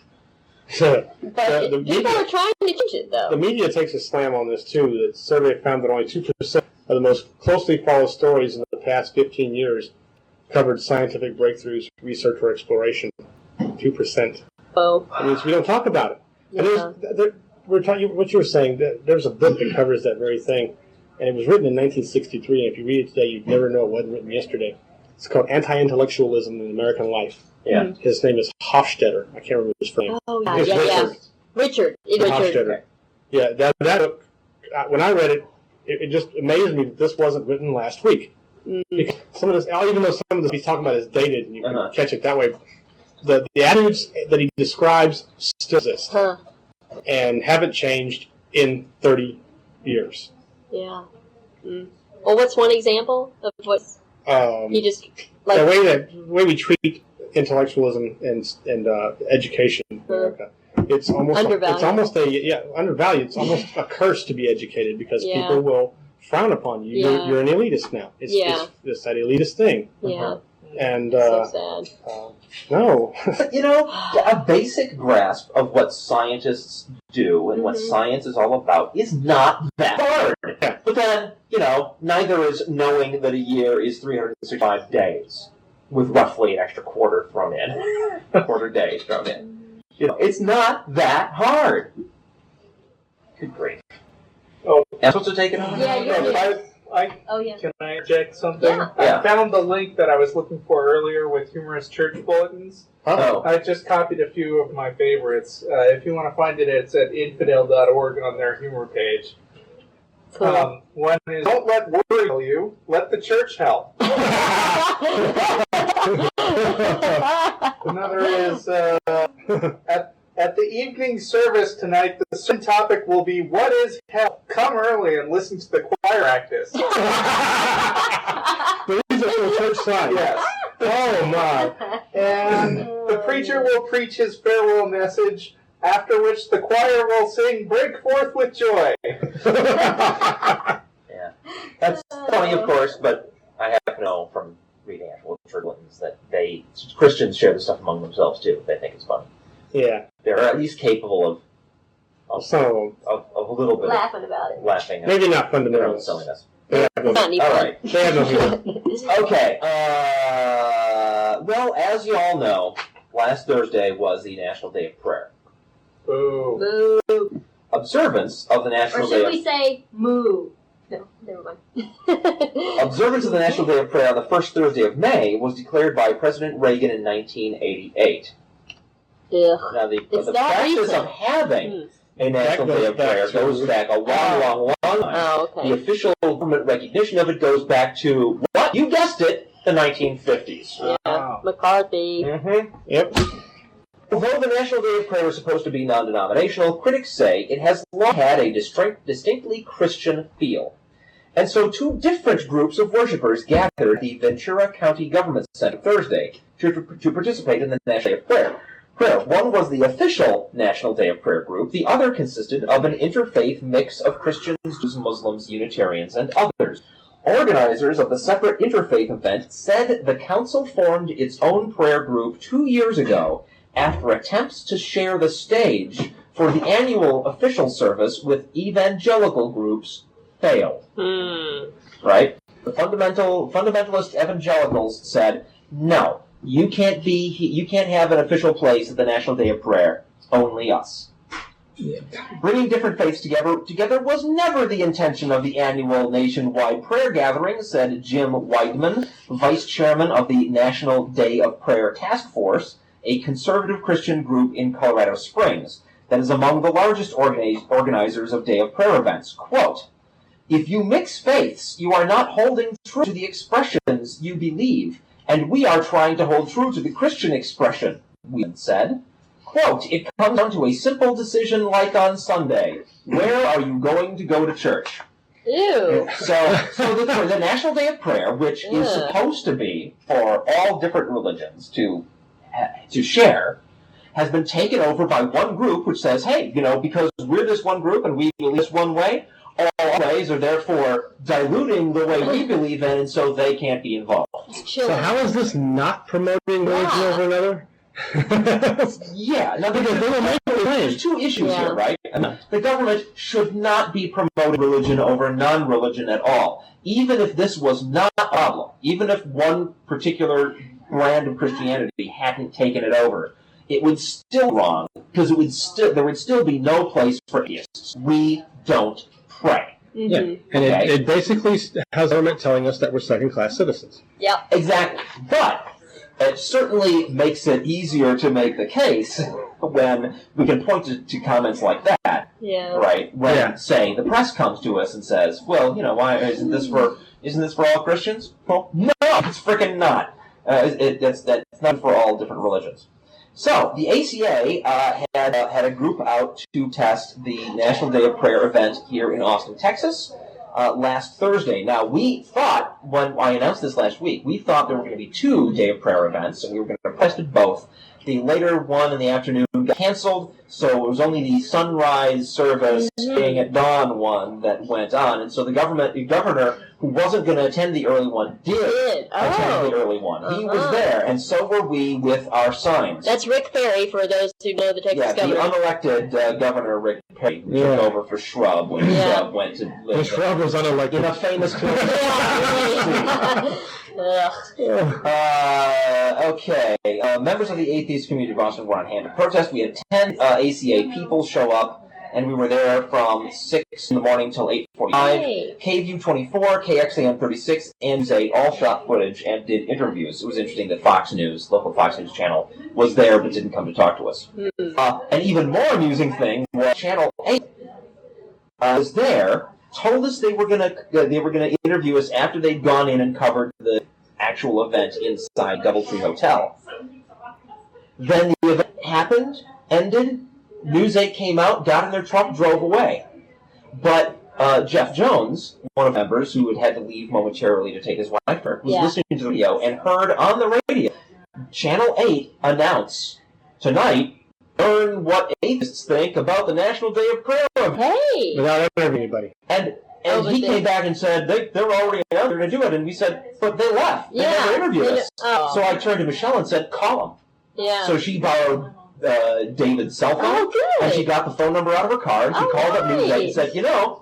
But people are trying to change it, though. The media takes a slam on this, too. The survey found that only 2% of the most closely followed stories in the past 15 years covered scientific breakthroughs, research, or exploration. 2%. Oh. That means we don't talk about it. And we're talking what you were saying. There's a book that covers that very thing, and it was written in 1963. And if you read it today, you'd never know it wasn't written yesterday. It's called Anti-Intellectualism in American Life. Yeah. His name is Hofstadter. I can't remember his first name. Oh, It's Richard. Richard. Hofstadter. Yeah, that book, when I read it, it just amazed me that this wasn't written last week. Because some of this, even though some of this he's talking about is dated, and you can catch it that way, the attitudes that he describes still exist and haven't changed in 30 years. Yeah. Well, what's one example of what he just like? The way we treat intellectualism and education in America. It's almost undervalued. It's almost undervalued. It's almost a curse to be educated because people will frown upon you. Yeah. You're an elitist now. It's that elitist thing. Yeah. And so sad. No. But, a basic grasp of what scientists do and what science is all about is not that hard. Yeah. But then, neither is knowing that a year is 365 days with roughly an extra quarter thrown in. Quarter day thrown in. It's not that hard. Good grief. Oh, Am I supposed to take it on? Yeah, you're Oh, yeah. Can I inject something? Yeah. Yeah. I found the link that I was looking for earlier with humorous church bulletins. Oh. I just copied a few of my favorites. If you want to find it, it's at infidel.org on their humor page. Cool. One is, don't let worry kill you, let the church help. Another is, at the evening service tonight, the sermon topic will be, what is hell? Come early and listen to the choir practice. These are for church signs. Yes. Oh, my. And the preacher will preach his farewell message, after which the choir will sing, break forth with joy. Yeah. That's funny, of course, but I have to know from reading actual church bulletins that Christians share this stuff among themselves, too. They think it's funny. Yeah. They're at least capable Some of them. of a little bit Laughing about it. of laughing at Maybe not their own fundamentals. silliness. They have no, Not any All fun. right. they have no humor. Okay. Well, as you all know, last Thursday was the National Day of Prayer. Boo. Boo. Observance of the Or National should Day we say moo? No, never mind. Observance of the National Day of Prayer on the first Thursday of May was declared by President Reagan in 1988. Ugh. Now, the It's not practice recent. of having a National That Day goes of Prayer back to- goes back a long time. Oh, The okay. official government recognition of it goes back to, what? You guessed it, the 1950s. Yeah. Wow. McCarthy. Mm-hmm. Yep. Although the National Day of Prayer is supposed to be non-denominational, critics say it has long had a distinctly Christian feel. And so two different groups of worshipers gathered at the Ventura County Government Center Thursday to participate in the National Day of Prayer. One was the official National Day of Prayer group. The other consisted of an interfaith mix of Christians, Jews, Muslims, Unitarians, and others. Organizers of the separate interfaith event said the council formed its own prayer group 2 years ago after attempts to share the stage for the annual official service with evangelical groups failed. Right? The fundamentalist evangelicals said, no, you can't have an official place at the National Day of Prayer. Only us. Yeah. Bringing different faiths together was never the intention of the annual nationwide prayer gathering, said Jim Weidman, vice chairman of the National Day of Prayer Task Force, a conservative Christian group in Colorado Springs that is among the largest organizers of Day of Prayer events. Quote, if you mix faiths, you are not holding true to the expressions you believe, and we are trying to hold true to the Christian expression, Weidman said. Quote, it comes down to a simple decision like on Sunday. Where are you going to go to church? Ew. So the National Day of Prayer, which is supposed to be for all different religions to share, has been taken over by one group which says, hey, because we're this one group and we believe this one way, all ways are therefore diluting the way we believe in, and so they can't be involved. So how is this not promoting religion over another? Yeah, now Because they will make a there's two issues here, right? The government should not be promoting religion over non-religion at all. Even if this was not a problem, even if one particular brand of Christianity hadn't taken it over, it would still be wrong, because there would still be no place for atheists. We don't pray. Yeah, and it basically has government telling us that we're second-class citizens. Yep. Exactly. But it certainly makes it easier to make the case when we can point to comments like that, right? When, say, the press comes to us and says, well, why isn't this for all Christians? Well, no, it's freaking not. That's not for all different religions. So, the ACA had a group out to test the National Day of Prayer event here in Austin, Texas, last Thursday. Now, we thought, when I announced this last week, we thought there were going to be 2 Day of Prayer events, and we were going to test both. The later one in the afternoon got canceled, so it was only the sunrise service being at dawn one that went on. And so the governor, who wasn't going to attend the early one, did attend the early one. He was there, and so were we with our signs. That's Rick Perry, for those who know the Texas governor. The unelected Governor Rick Perry took over for Shrub when Shrub went to live. When Shrub was unelected. In a famous place. Okay. Members of the Atheist Community of Austin were on hand to protest. We had 10 ACA people show up and we were there from 6 in the morning till 8:45. Hey. KView 24, KXAM 36, and News 8 all shot footage and did interviews. It was interesting that Fox News, local Fox News channel, was there but didn't come to talk to us. An even more amusing thing was Channel 8 was there, told us they were gonna interview us after they'd gone in and covered the actual event inside Doubletree Hotel. Then the event happened, ended, News 8 came out, got in their truck, drove away. But Jeff Jones, one of the members who had to leave momentarily to take his wife to work, was listening to the radio and heard on the radio Channel 8 announce tonight, learn what atheists think about the National Day of Prayer. Hey! Without interviewing anybody. And he came back and said, they're already out there to do it. And we said, but they left. They never interviewed us. Oh. So I turned to Michelle and said, call them. Yeah. So she borrowed David's cell phone. Oh, good. And she got the phone number out of her car. And she called up News 8 and said,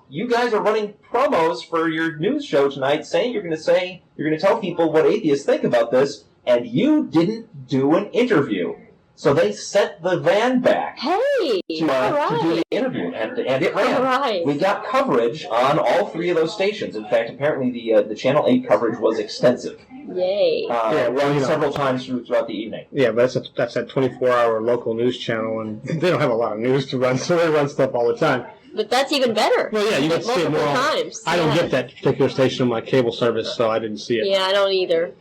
you guys are running promos for your news show tonight saying you're going to tell people what atheists think about this. And you didn't do an interview. So they sent the van back to do the interview, and it ran. Right. We got coverage on all three of those stations. In fact, apparently the Channel 8 coverage was extensive. Yay. Several times throughout the evening. Yeah, but that's a 24-hour local news channel, and they don't have a lot of news to run, so they run stuff all the time. But that's even better. Well, yeah, you get to see it more. Times. I don't get that particular station on my cable service, so I didn't see it. Yeah, I don't either.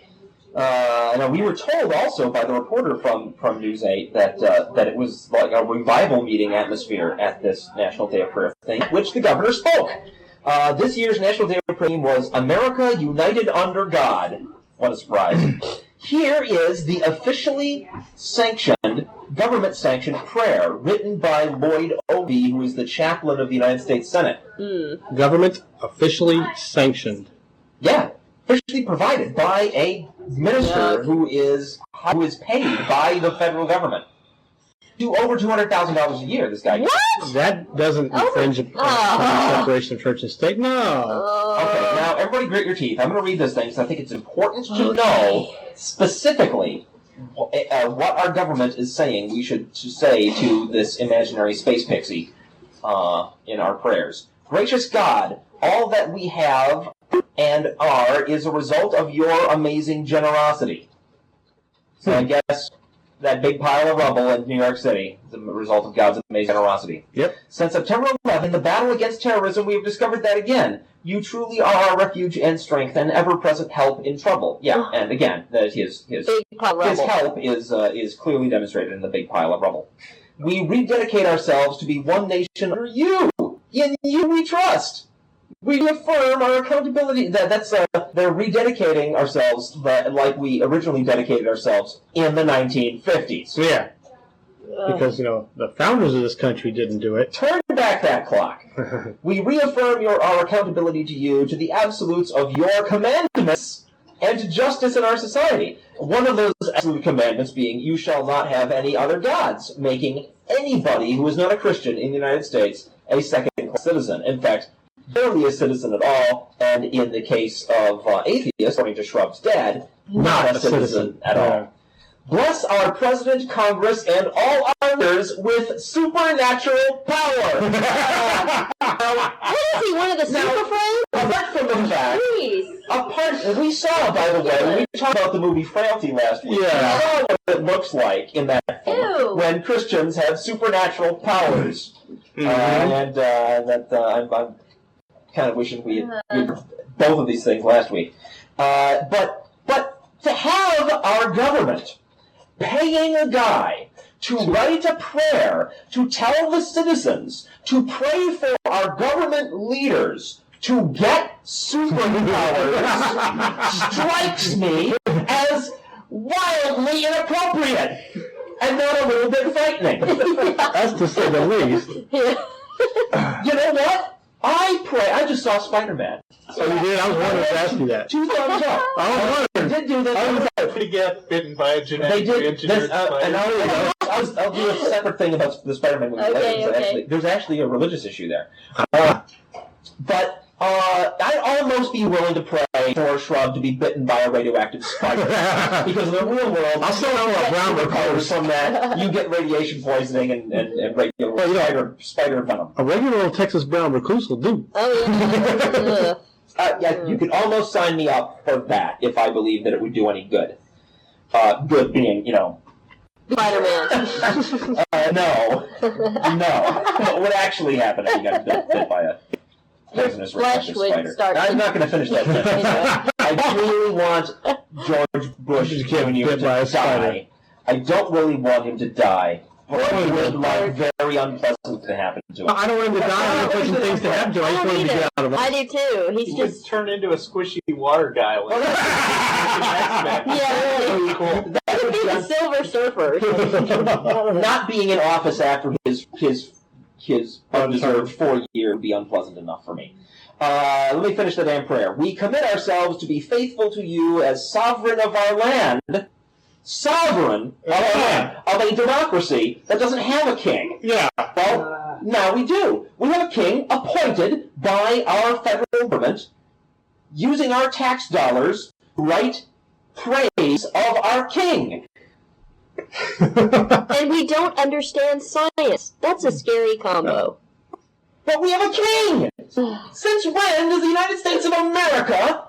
Now we were told also by the reporter from News 8 that it was like a revival meeting atmosphere at this National Day of Prayer thing, which the governor spoke. This year's National Day of Prayer theme was America United Under God. What a surprise. Here is the officially sanctioned, government-sanctioned prayer written by Lloyd Obey, who is the chaplain of the United States Senate. Government officially sanctioned. Yeah. Officially provided by a minister who is paid by the federal government. Do over $200,000 a year, this guy. What? That doesn't infringe upon separation of church and state. No. Okay, now everybody grit your teeth. I'm going to read this thing because I think it's important to know specifically what our government is saying we should say to this imaginary space pixie in our prayers. Gracious God, all that we have and are is a result of your amazing generosity. So I guess that big pile of rubble in New York City is a result of God's amazing generosity. Yep. Since September 11, the battle against terrorism, we have discovered that again. You truly are our refuge and strength and ever-present help in trouble. Yeah, and again, his help is clearly demonstrated in the big pile of rubble. We rededicate ourselves to be one nation under you. In you we trust. We affirm our accountability. They're rededicating ourselves like we originally dedicated ourselves in the 1950s. Yeah. Because, the founders of this country didn't do it. Turn back that clock. We reaffirm our accountability to you, to the absolutes of your commandments, and to justice in our society. One of those absolute commandments being, you shall not have any other gods, making anybody who is not a Christian in the United States a second-class citizen. In fact, barely a citizen at all, and in the case of atheists, according to Shrub's dad, not a citizen at all. Bless our President, Congress, and all our leaders with supernatural power. What is he, one of the super friends? Apart from the fact, we saw, by the way, when we talked about the movie Frailty last week, we saw what it looks like in that film when Christians have supernatural powers. I'm kind of wishing we had both of these things last week. But to have our government paying a guy to write a prayer to tell the citizens to pray for our government leaders to get superpowers strikes me as wildly inappropriate and not a little bit frightening. That's to say the least. You know what? I just saw Spider-Man. So you did? I was wondering to ask you that. 2 thumbs up. I did do this. They get bitten by a genetically engineered spider. And I'll do a separate thing about the Spider-Man movie later. There's actually a religious issue there. But I'd almost be willing to pray for a shrub to be bitten by a radioactive spider. Because in the real world, I'll still have a brown recluse from that. You get radiation poisoning and regular spider venom. A regular old Texas brown recluse will do. Oh, yeah. Yeah, you could almost sign me up for that if I believe that it would do any good. Good being, Spider-Man. No. What would actually happen if you got bit by a poisonous flesh radioactive would spider? start. I'm not going to finish that sentence. I really want George Bush You get Jr. bit by to a spider. die. I don't really want him to die. But I would like very unpleasant to happen to him. I don't want him to die. I want pleasant things to happen to him. I just want him to get out of it. I do too. He's He just just turned into a squishy water guy. Like yeah, really. Cool. That would be the Silver Surfer. Not being in office after his undeserved 4 year would be unpleasant enough for me. Let me finish the damn prayer. We commit ourselves to be faithful to you as sovereign of our land. Sovereign of our land. Of a democracy that doesn't have a king. Yeah. Well, now we do. We have a king appointed by our federal government using our tax dollars to write praise of our king. And we don't understand science. That's a scary combo. But we have a king! Since when does the United States of America,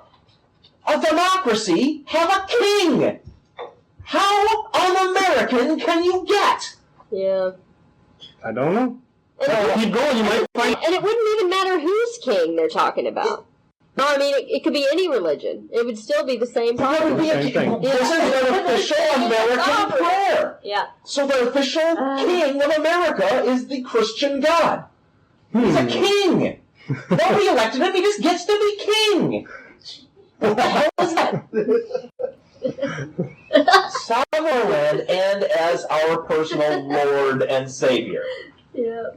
a democracy, have a king? How un-American can you get? Yeah. I don't know. And Keep going, you might find... it wouldn't even matter whose king they're talking about. No, I mean, it could be any religion. It would still be the same That would problem. be Same thing. This is an official American prayer. Yeah. So the official king of America is the Christian God. He's a king. Nobody elected him. He just gets to be king. What the hell is that? Sovereign our land and as our personal Lord and Savior. Yeah.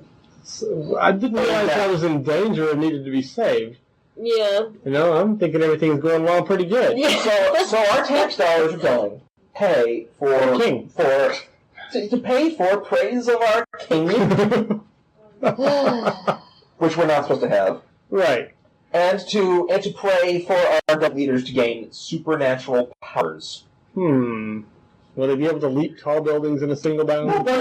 So, I didn't realize I was in danger and needed to be saved. Yeah. You know, I'm thinking everything's going along pretty good. Yeah. So our tax dollars are going pay for King. to pay for praise of our king, which we're not supposed to have. Right. And to pray for our leaders to gain supernatural powers. Will they be able to leap tall buildings in a single bound? No wonder.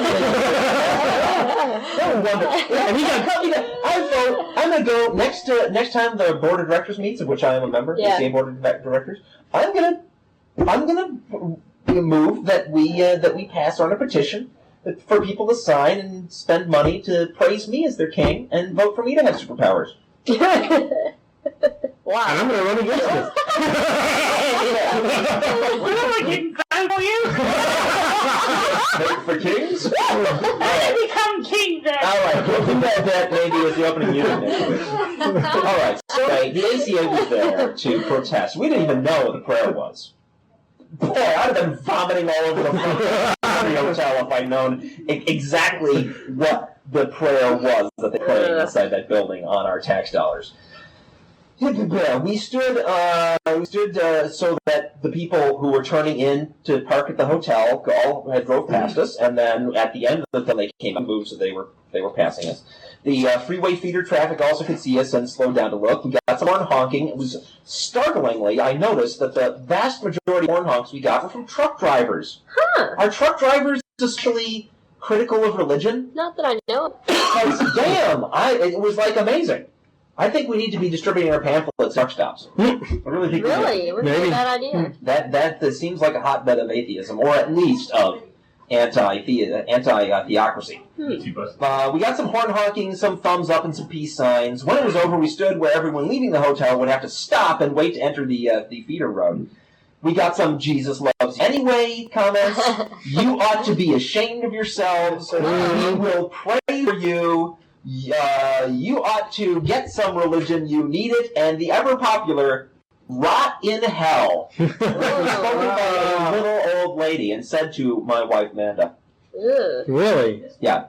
I vote. I'm gonna go next time the board of directors meets, of which I am a member, Yeah. the ACA board of directors. I'm gonna move that we pass on a petition for people to sign and spend money to praise me as their king and vote for me to have superpowers. Wow. And I'm going to run against it. For kings? I become king then. All right, we'll do that maybe as the opening unit next week. All right, so the ACA was there to protest. We didn't even know what the prayer was. Boy, I'd have been vomiting all over the hotel if I'd known exactly what the prayer was that they prayed inside that building on our tax dollars. We stood so that the people who were turning in to park at the hotel all had drove past us, and then at the end of the they came and moved, so they were passing us. The freeway feeder traffic also could see us and slowed down to look. We got some horn honking. It was startlingly, I noticed that the vast majority of horn honks we got were from truck drivers. Huh. Are truck drivers especially critical of religion? Not that I know of. Because, damn, it was like amazing. I think we need to be distributing our pamphlets at truck stops. I really think we do. Really? It would be a bad idea. That seems like a hotbed of atheism, or at least of anti-theocracy. We got some horn honking, some thumbs up, and some peace signs. When it was over, we stood where everyone leaving the hotel would have to stop and wait to enter the feeder road. We got some Jesus loves anyway comments. You ought to be ashamed of yourselves. We will pray for you. You ought to get some religion. You need it. And the ever-popular rot in hell. That was spoken by a little old lady and said to my wife, Amanda. Ugh. Really? Yeah.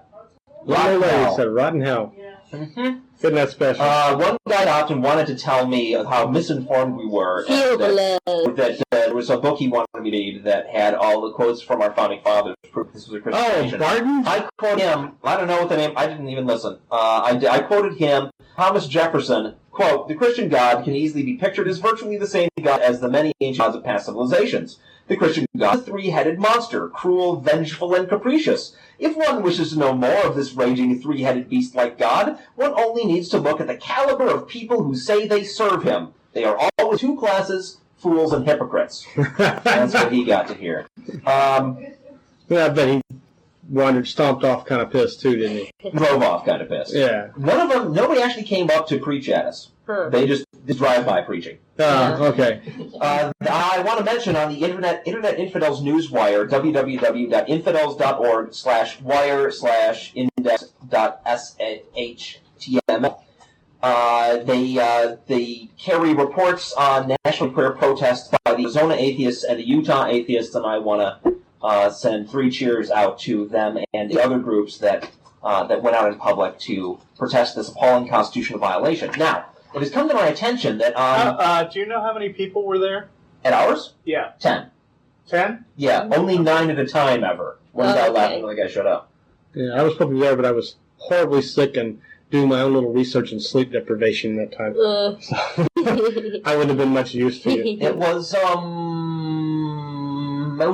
Rotten hell. Said rotten hell. Mm-hmm. Isn't that special? One guy often wanted to tell me how misinformed we were. Feel the love. That there was a book he wanted me to read that had all the quotes from our founding fathers to prove this was a Christian Oh, nation. Barton? I quoted him. I don't know what the name. I didn't even listen. I quoted him. Thomas Jefferson, quote, "The Christian God can easily be pictured as virtually the same God as the many ancient gods of past civilizations. The Christian God is a three-headed monster, cruel, vengeful, and capricious. If one wishes to know more of this raging three-headed beast-like God, one only needs to look at the caliber of people who say they serve him. They are always two classes, fools and hypocrites." That's what he got to hear. Yeah, I bet he stomped off kind of pissed too, didn't he? Drove off kind of pissed. Yeah. One of them, nobody actually came up to preach at us. Huh. They just drive-by preaching. Okay. I want to mention on the Internet Infidels Newswire, www.infidels.org/wire/index.shtml. They carry reports on national prayer protests by the Arizona Atheists and the Utah Atheists, and I want to send 3 cheers out to them and the other groups that went out in public to protest this appalling constitutional violation. Now, it has come to my attention that do you know how many people were there? at ours, Yeah. 10. 10? Yeah, only 9 at a time ever. One guy left and the guy showed up. Yeah, I was probably there, but I was horribly sick and doing my own little research in sleep deprivation that time. I wouldn't have been much use to you. It was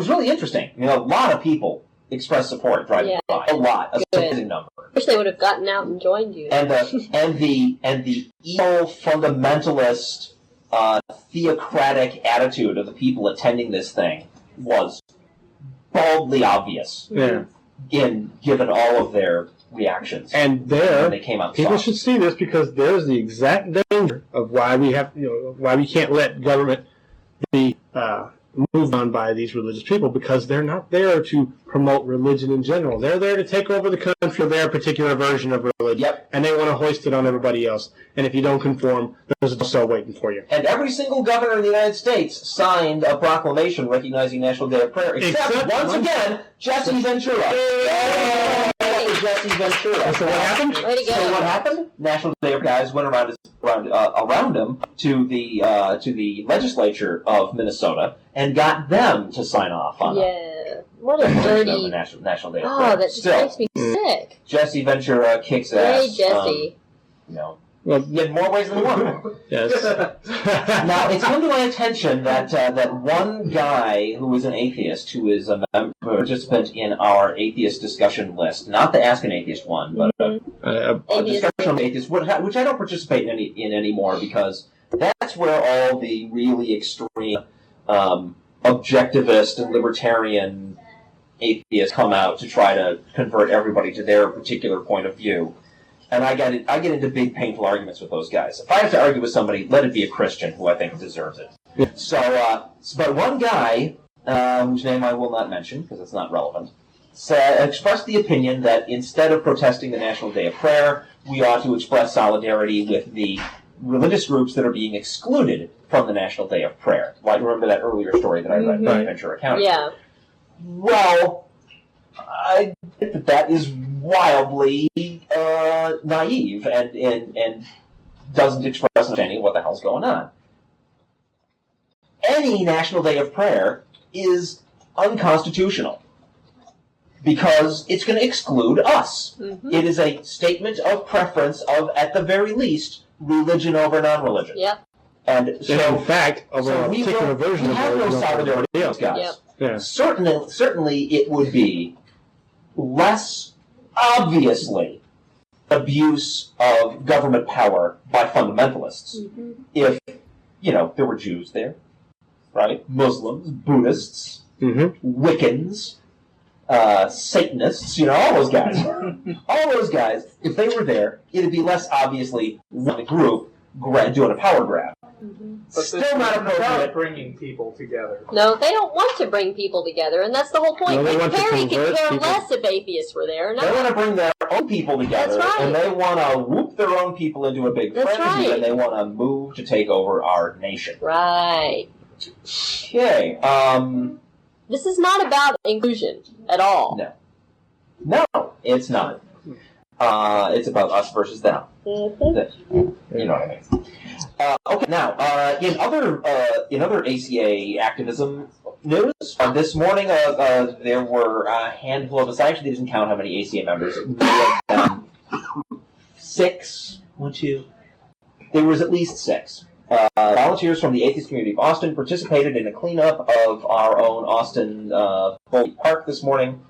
really interesting. You know, a lot of people expressed support driving by. A lot, a surprising number. Wish they would have gotten out and joined you. And the evil fundamentalist theocratic attitude of the people attending this thing was boldly obvious. Yeah. Given all of their reactions. And when they came out. people should see this because there's the exact danger of why we have, why we can't let government be moved on by these religious people, because they're not there to promote religion in general. They're there to take over the country for their particular version of religion. Yep. And they want to hoist it on everybody else. And if you don't conform, there's a cell waiting for you. And every single governor in the United States signed a proclamation recognizing National Day of Prayer, except once again, Jesse Ventura. Jesse Ventura. So what happened? Way to go. So what happened? National Day of Prayer guys went around him to the legislature of Minnesota and got them to sign off on it. Yeah. What a dirty... National Day of Prayer. Oh, that just makes me sick. Jesse Ventura kicks ass. Hey, Jesse. Well, in more ways than one. Yes. Now, it's come to my attention that one guy who is an atheist, who is a participant in our atheist discussion list, not the Ask an Atheist one, but a discussion on atheists, which I don't participate in anymore, because that's where all the really extreme objectivist and libertarian atheists come out to try to convert everybody to their particular point of view. And I get into big, painful arguments with those guys. If I have to argue with somebody, let it be a Christian who I think deserves it. Yeah. So, but one guy, whose name I will not mention because it's not relevant, expressed the opinion that instead of protesting the National Day of Prayer, we ought to express solidarity with the religious groups that are being excluded from the National Day of Prayer. Like, remember that earlier story that I read in Ventura County? Yeah. Well, I think that is wildly naive and doesn't express understanding what the hell's going on. Any National Day of Prayer is unconstitutional because it's going to exclude us. Mm-hmm. It is a statement of preference of, at the very least, religion over non-religion. Yep. And so, in fact, over a particular version of have no solidarity with those guys. Yep. Yeah. Certainly, it would be less obviously abuse of government power by fundamentalists if, there were Jews there, right? Muslims, Buddhists, Wiccans, Satanists, all those guys. All those guys, if they were there, it'd be less obviously one group doing a power grab. But still not appropriate. Bringing people together. No, they don't want to bring people together, and that's the whole point. No, Perry could care people. less if atheists were there. They want to bring their own people together, That's right. and they want to whoop their own people into a big That's frenzy, right. and they want to move to take over our nation. Right. Okay. This is not about inclusion at all. No, it's not. It's about us versus them. Mm-hmm. You know what I mean. Okay, now in other ACA activism news, this morning there were a handful of us. I actually didn't count how many ACA members. Six. 1, 2. There was at least 6. Volunteers from the Atheist Community of Austin participated in a cleanup of our own Austin Bowling Park this morning.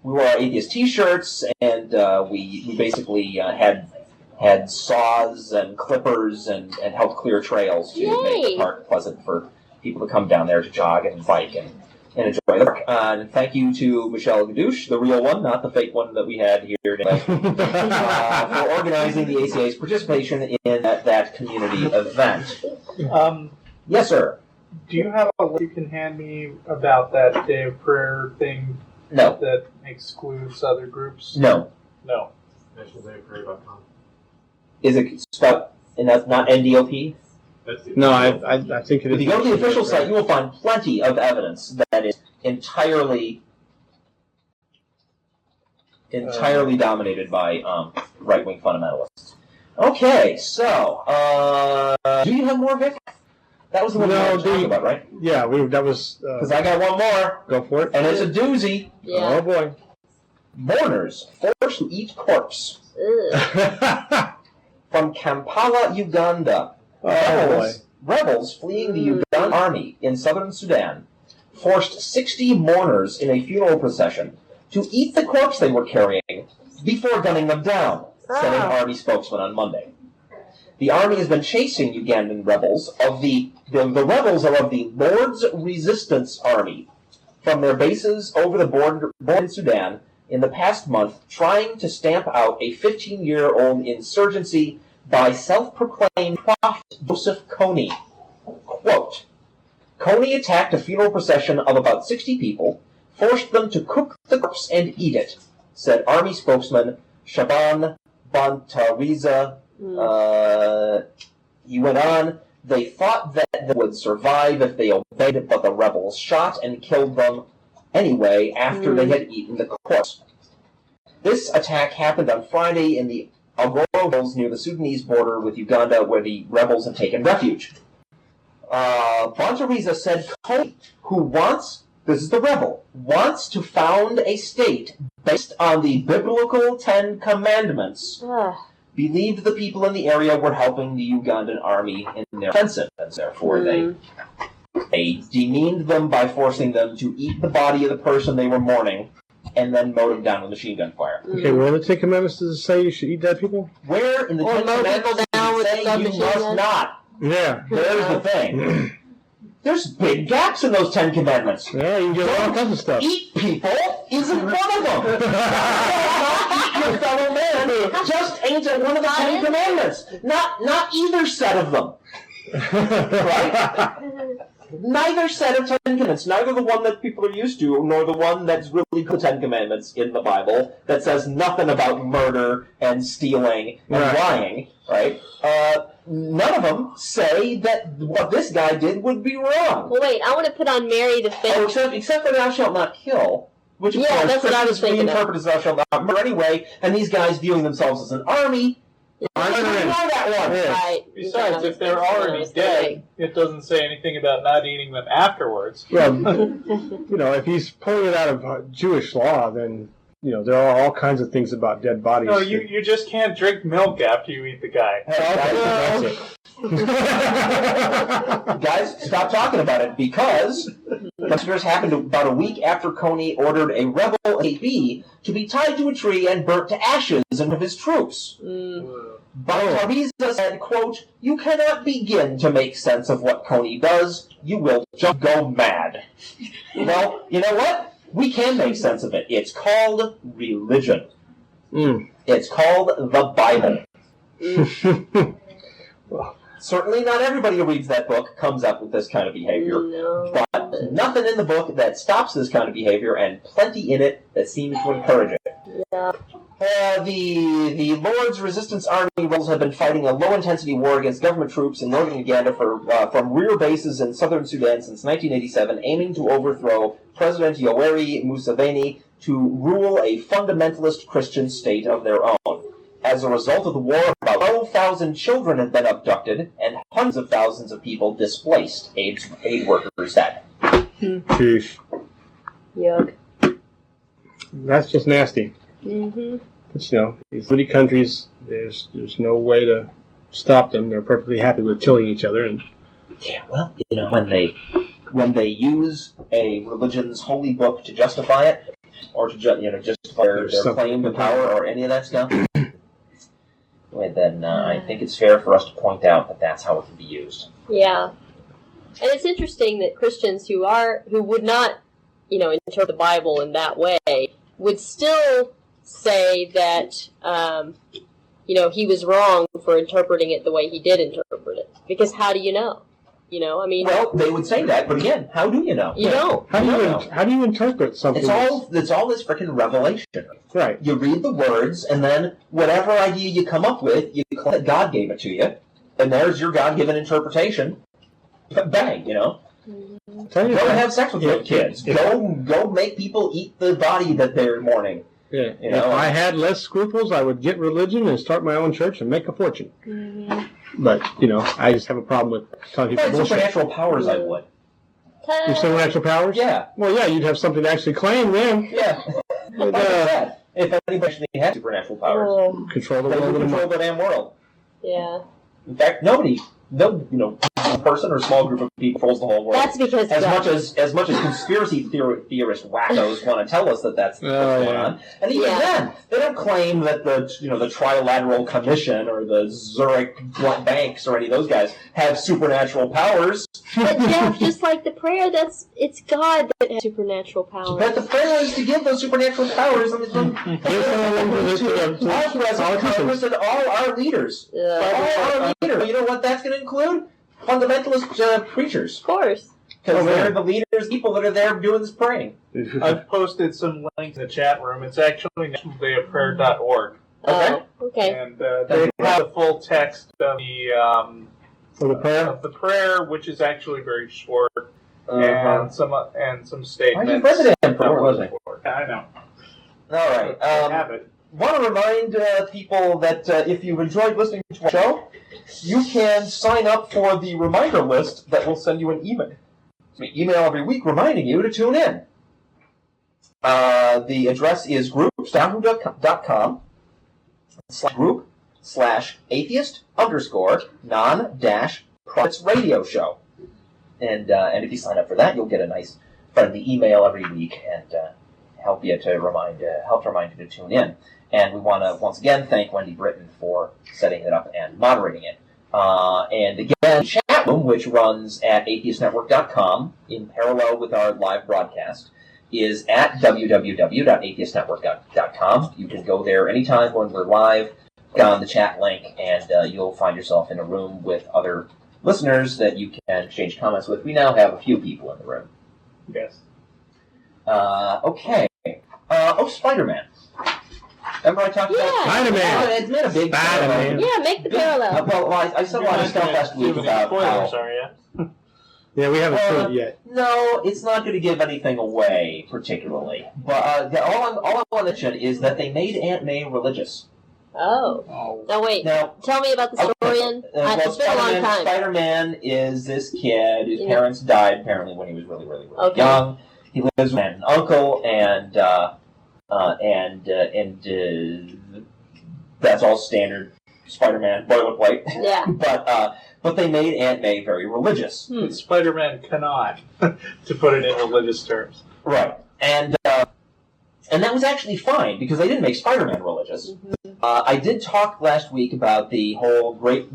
We wore our atheist T-shirts, and we basically had saws and clippers and helped clear trails to make the park pleasant for people to come down there to jog and bike and enjoy the park. And thank you to Michelle Gadouche, the real one, not the fake one that we had here today, for organizing the ACA's participation in that community event. Yes, sir. Do you have a link you can hand me about that day of prayer thing? No. That excludes other groups? No. No. NationalDayofPrayer.com. Is it spelled, and that's not NDOP? No, I think it is. If you go to the official site, you will find plenty of evidence that is entirely dominated by right-wing fundamentalists. Okay, so do you have more, Vic? That was the one we were talking about, right? Yeah, that was... Because I got one more. Go for it. And it's a doozy. Yeah. Oh, boy. Mourners forced to eat corpse. From Kampala, Uganda. Rebels fleeing the Ugandan army in southern Sudan forced 60 mourners in a funeral procession to eat the corpse they were carrying before gunning them down, said an army spokesman on Monday. The army has been chasing Ugandan rebels the rebels are of the Lord's Resistance Army from their bases over the border in Sudan in the past month, trying to stamp out a 15-year-old insurgency by self-proclaimed prophet Joseph Kony. Quote, Kony attacked a funeral procession of about 60 people, forced them to cook the corpse and eat it, said Army spokesman Shaban Bantariza. He went on, they thought that they would survive if they obeyed, but the rebels shot and killed them anyway after they had eaten the corpse. This attack happened on Friday in the Agoro Hills near the Sudanese border with Uganda, where the rebels have taken refuge. Bantariza said Kony, who wants to found a state based on the biblical 10 Commandments, believed the people in the area were helping the Ugandan army in their offensive, and therefore they demeaned them by forcing them to eat the body of the person they were mourning and then mowed them down with machine gun fire. Okay, where in the 10 Commandments does it say you should eat dead people? Where in the 10 Commandments does it say you must not? Yeah. There's the thing. There's big gaps in those 10 Commandments. Yeah, you can get all kinds of stuff. Eat people isn't one of them. Eat your fellow man just ain't one of the 10 Commandments. Not either set of them. Right? Neither set of 10 Commandments, neither the one that people are used to, nor the one that's really the 10 Commandments in the Bible that says nothing about murder and stealing and lying, right? None of them say that what this guy did would be wrong. Well, wait, I want to put on Mary the Fifth. Oh, except for thou shalt not kill, which of course that's what I was thinking of. reinterpret as thou shalt not murder anyway, and these guys viewing themselves as an army, I don't know that one. Right. Besides, if they're already dead, it doesn't say anything about not eating them afterwards. Well, if he's pulling it out of Jewish law, then, there are all kinds of things about dead bodies. No, you just can't drink milk after you eat the guy. That's it. Guys, stop talking about it, because this happened about a week after Kony ordered a rebel AB to be tied to a tree and burnt to ashes in front of his troops. Bantariza said, quote, you cannot begin to make sense of what Kony does. You will just go mad. Well, you know what? We can make sense of it. It's called religion. It's called the Bible. Certainly not everybody who reads that book comes up with this kind of behavior. No. But nothing in the book that stops this kind of behavior, and plenty in it that seems to encourage it. Yeah. The Lord's Resistance Army rebels have been fighting a low-intensity war against government troops in northern Uganda from rear bases in southern Sudan since 1987, aiming to overthrow President Yoweri Museveni to rule a fundamentalist Christian state of their own. As a result of the war, about 12,000 children have been abducted and hundreds of thousands of people displaced, aid workers said. Sheesh. Yuck. That's just nasty. Mm-hmm. But, these little countries, there's no way to stop them. They're perfectly happy with killing each other. And Yeah, well, when they use a religion's holy book to justify it, or to justify their claim to power or any of that stuff, then I think it's fair for us to point out that that's how it can be used. Yeah. And it's interesting that Christians who would not, interpret the Bible in that way, would still say that, he was wrong for interpreting it the way he did interpret it. Because how do you know? Well, they would say that, but again, how do you know? You don't. how do you interpret something? It's all this freaking revelation. Right. You read the words, and then whatever idea you come up with, you claim that God gave it to you, and there's your God-given interpretation. Bang, Go and have sex with your kids. Go make people eat the body that they're mourning. Yeah. If I had less scruples, I would get religion and start my own church and make a fortune. Mm-hmm. But, I just have a problem with telling people bullshit. Supernatural powers, I would. Your supernatural powers? Yeah. Well, yeah, you'd have something to actually claim then. Yeah. But, like I said, if anybody actually had supernatural powers, control the they would world. control the damn world. Yeah. In fact, no person or small group of people controls the whole world. That's because as much as conspiracy theorist wackos want to tell us that that's what's going on, and even then, they don't claim that the Trilateral Commission or the Zurich Banks or any of those guys have supernatural powers. But Jeff, just like the prayer, it's God that has supernatural powers. But the prayer is to give those supernatural powers to all present Congress and all our leaders. All our leaders. You know what that's going to include? Fundamentalist preachers. Of course. Because they're the leaders, people that are there doing this praying. I've posted some links in the chat room. It's actually nationaldayofprayer.org. Okay. And they have the full text of the prayer, which is actually very short, and some statements. I just read it wasn't it? I know. All right. I have it. Want to remind people that if you've enjoyed listening to our show, you can sign up for the reminder list that will send you an email. We email every week reminding you to tune in. The address is group.yahoo.com/group/atheist_non-prophets radio show. And if you sign up for that, you'll get a nice friendly email every week and help to remind you to tune in. And we want to once again thank Wendy Britton for setting it up and moderating it. And again, the chat room, which runs at atheistnetwork.com in parallel with our live broadcast, is at www.atheistnetwork.com. You can go there anytime when we're live, click on the chat link, and you'll find yourself in a room with other listeners that you can exchange comments with. We now have a few people in the room. Yes. Okay. Spider-Man. Remember I talked about Spider-Man? It's been a big Spider-Man. Yeah, make the parallel. Well, I said a lot of stuff last week about spoilers, how... are you? Yeah, we haven't seen it yet. No, it's not going to give anything away, particularly. But all I want to mention is that they made Aunt May religious. Oh. No, wait. Now, tell me about the story. It's been a long time. Spider-Man is this kid whose parents died apparently when he was really, really, really young. He lives with an uncle, and that's all standard Spider-Man boilerplate. Yeah. But they made Aunt May very religious. Spider-Man cannot, to put it in religious terms. Right. And that was actually fine, because they didn't make Spider-Man religious. I did talk last week about the whole great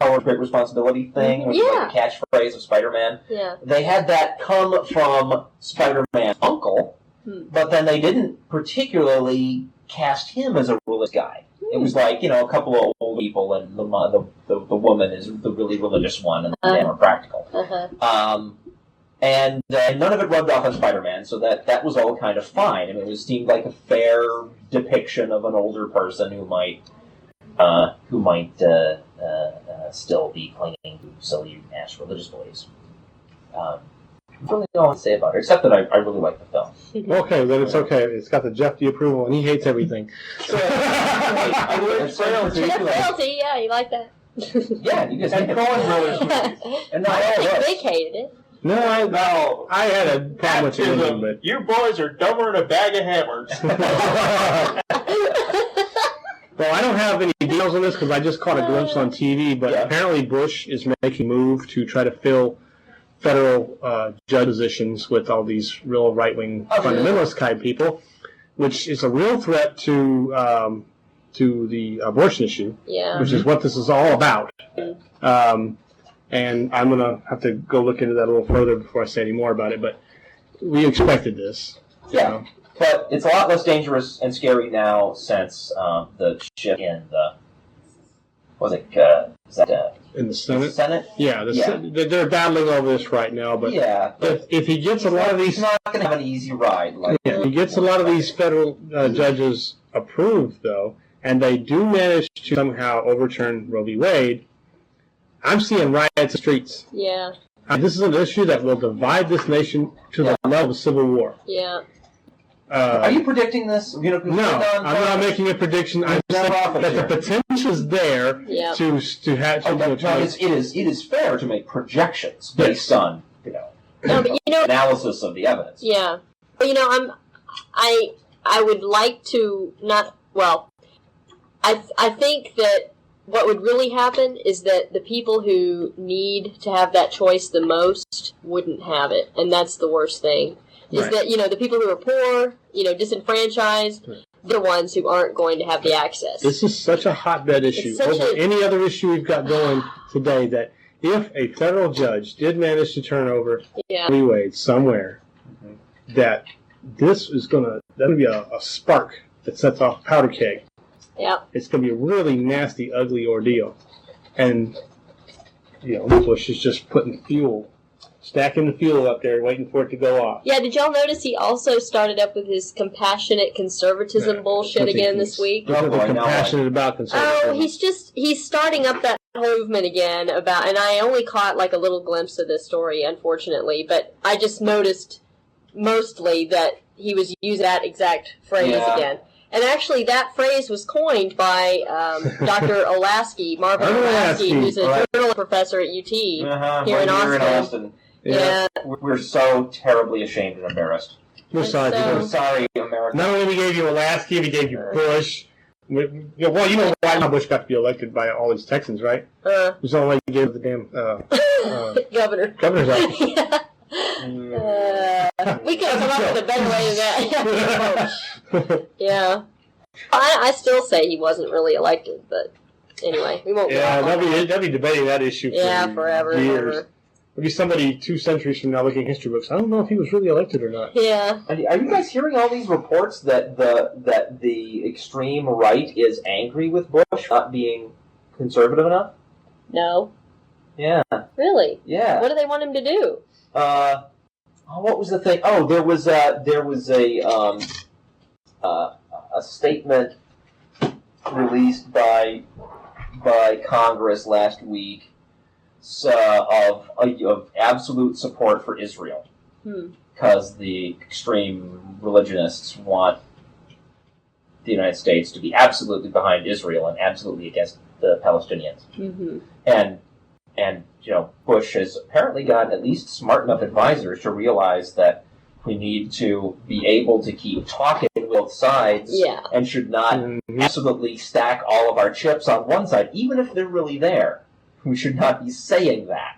power, great responsibility thing, which is like the catchphrase of Spider-Man. Yeah. They had that come from Spider-Man's uncle, but then they didn't particularly cast him as a religious guy. It was like, a couple of old people, and the woman is the really religious one, and the men are practical. And none of it rubbed off on Spider-Man, so that was all kind of fine. I mean, it seemed like a fair depiction of an older person who might still be clinging to silly ass religious beliefs. really all I can say about it, except that I really like the film. Okay, then it's okay. It's got the Jeff D approval, and he hates everything. I learned frailty. Frailty, yeah, you like that. Yeah, you guys And Coen Brothers movies. And not I all think of us. Vic hated it. No, I had a problem with the ending, Baptism. but You boys are dumber than a bag of hammers. well, I don't have any details on this because I just caught a glimpse on TV. But Yeah. apparently, Bush is making a move to try to fill federal judge positions with all these real right-wing fundamentalist kind of people, which is a real threat to the abortion issue, Yeah. which is what this is all about. And I'm going to have to go look into that a little further before I say any more about it. But we expected this. Yeah, but it's a lot less dangerous and scary now since the shift in the In the Senate? Senate? Yeah, they're battling over this right now. But Yeah, but if he gets a lot of he's these, not going to have an easy ride. Like, if he gets a lot of these federal judges approved, though, and they do manage to somehow overturn Roe v. Wade, I'm seeing riots in the streets. Yeah. This is an issue that will divide this nation to the level of civil war. Yeah. are you predicting this? No, I'm not making a prediction. I'm saying that the potential is there Yeah. to have. It is fair to make projections based on No, but analysis of the evidence. Yeah. But I would like to not. Well, I think that what would really happen is that the people who need to have that choice the most wouldn't have it, and that's the worst thing. Is Right. that the people who are poor, disenfranchised, they're the ones who aren't going to have the access. This is such a hotbed issue over any other issue we've got going today. That if a federal judge did manage to turn over Yeah. Roe v. Wade somewhere, that this is going to be a spark that sets off a powder keg. Yeah. It's going to be a really nasty, ugly ordeal. And, Bush is just stacking the fuel up there, waiting for it to go off. Yeah, did y'all notice he also started up with his compassionate conservatism bullshit again this week? He's nothing compassionate about conservatism. Oh, he's starting up that movement again and I only caught like a little glimpse of this story, unfortunately, but I just noticed mostly that he was using that exact phrase again. And actually, that phrase was coined by Dr. Marvin Olasky, who's a journalism professor at UT here in Austin. Yeah. We're so terribly ashamed and embarrassed. We're sorry. We're sorry, America. Not only we gave you Olasky, we gave you Bush. Why Bush got to be elected by all these Texans, right? It was the only way you gave the damn governor's office. We could have come up with a better way than that. Yeah. I still say he wasn't really elected, but anyway, we won't. Yeah, they'll be debating that issue for forever. years. Maybe somebody 2 centuries from now looking at history books. I don't know if he was really elected or not. Yeah. Are you guys hearing all these reports that the extreme right is angry with Bush not being conservative enough? No. Yeah. Really? Yeah. What do they want him to do? What was the thing? Oh, there was a statement released by Congress last week of absolute support for Israel, because the extreme religionists want the United States to be absolutely behind Israel and absolutely against the Palestinians. Mm-hmm. And Bush has apparently got at least smart enough advisors to realize that we need to be able to keep talking with both sides and should not absolutely stack all of our chips on one side, even if they're really there. We should not be saying that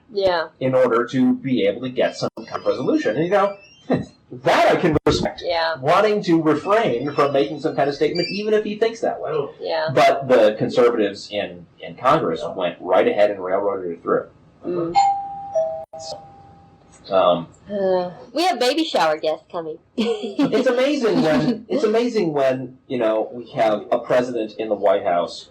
in order to be able to get some kind of resolution. And, that I can respect. Yeah. Wanting to refrain from making some kind of statement, even if he thinks that way. Yeah. But the conservatives in Congress went right ahead and railroaded it through. Mm. We have baby shower guests coming. It's amazing when we have a president in the White House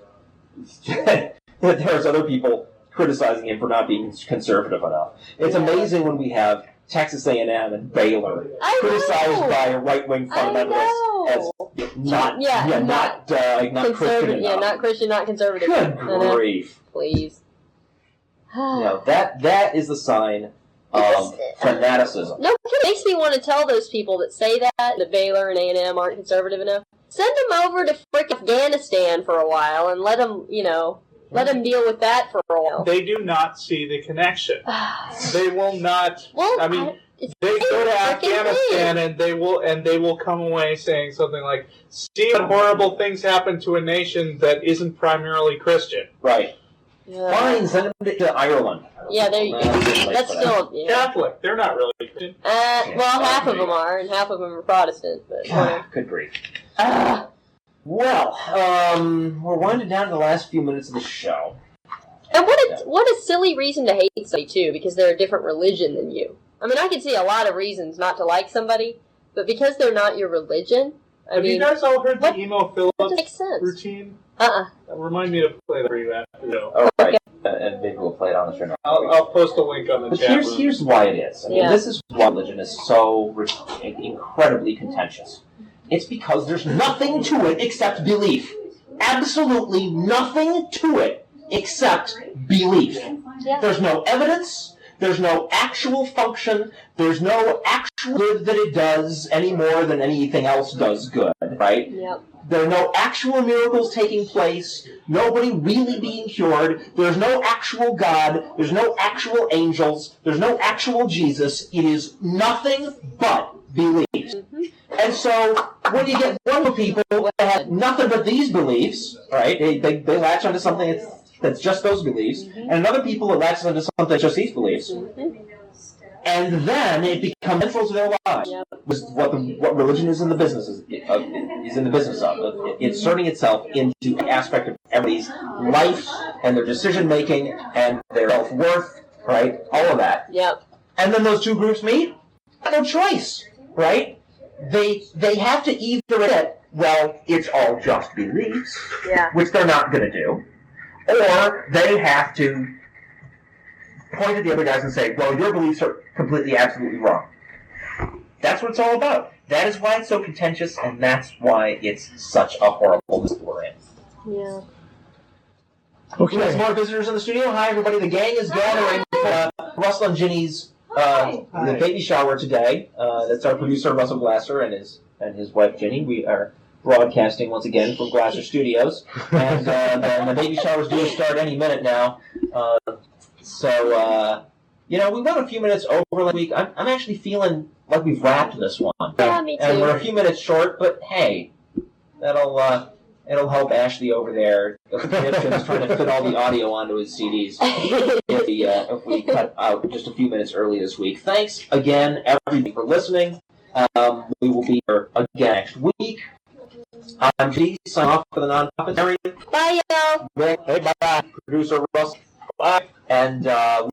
that there's other people criticizing him for not being conservative enough. It's amazing when we have Texas A&M and Baylor criticized by a right-wing fundamentalist as not Christian enough. Not Christian, not conservative. Good grief! Please. That is the sign fanaticism. No, it makes me want to tell those people that say that Baylor and A&M aren't conservative enough. Send them over to frickin' Afghanistan for a while and let them deal with that for a while. They do not see the connection. They will not. Well, I mean, they go to Afghanistan and they will come away saying something like, "See what horrible things happen to a nation that isn't primarily Christian." Right. Yeah. Fine, send them to Ireland. Yeah, there you go. That's still Catholic. They're not really Christian. Well, half of them are, and half of them are Protestant. But Good grief. Well, we're winding down to the last few minutes of the show. And what a silly reason to hate somebody too, because they're a different religion than you. I mean, I can see a lot of reasons not to like somebody, but because they're not your religion, Have you guys all heard the Emo Phillips makes sense. routine? Remind me to play that for you after the show. All right. And maybe we'll play it on the show. I'll post a link on the But chat room. here's why it is. I mean, this is why religion is so incredibly contentious. It's because there's nothing to it except belief. Absolutely nothing to it except belief. Yeah. There's no evidence. There's no actual function. There's no actual good that it does any more than anything else does good, right? Yep. There are no actual miracles taking place. Nobody really being cured. There's no actual God. There's no actual angels. There's no actual Jesus. It is nothing but beliefs. Mm-hmm. And so when you get one of people that have nothing but these beliefs, right? They latch onto something that's just those beliefs, and another people that latch onto something that's just these beliefs. Mm-hmm. And then it becomes central to their lives. Yep. What religion is in the business is in the business of inserting itself into an aspect of everybody's life and their decision making and their self worth, right? All of that. Yep. And then those two groups meet. No choice, right? They have to either admit, well, it's all just beliefs, which they're not going to do, or they have to point at the other guys and say, well, your beliefs are completely, absolutely wrong. That's what it's all about. That is why it's so contentious, and that's why it's such a horrible mess we're in. Yeah. Okay. We have some more visitors in the studio. Hi, everybody. The gang is gathering for Russell and Ginny's the baby shower today. That's our producer, Russell Glasser, and his wife, Ginny. We are broadcasting once again from Glasser Studios. And the baby shower is due to start any minute now. So, we went a few minutes over last week. I'm actually feeling like we've wrapped this one. Yeah, me too. And we're a few minutes short, but hey, it'll help Ashley over there. Jim's trying to fit all the audio onto his CDs if we cut out just a few minutes early this week. Thanks again, everybody, for listening. We will be here again next week. I'm G, sign off for the non-profit. Bye, y'all. Hey, bye. Producer Russ. Bye. And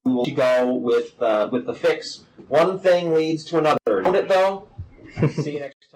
we will go with the fix. One thing leads to another. Hold it, though. See you next time.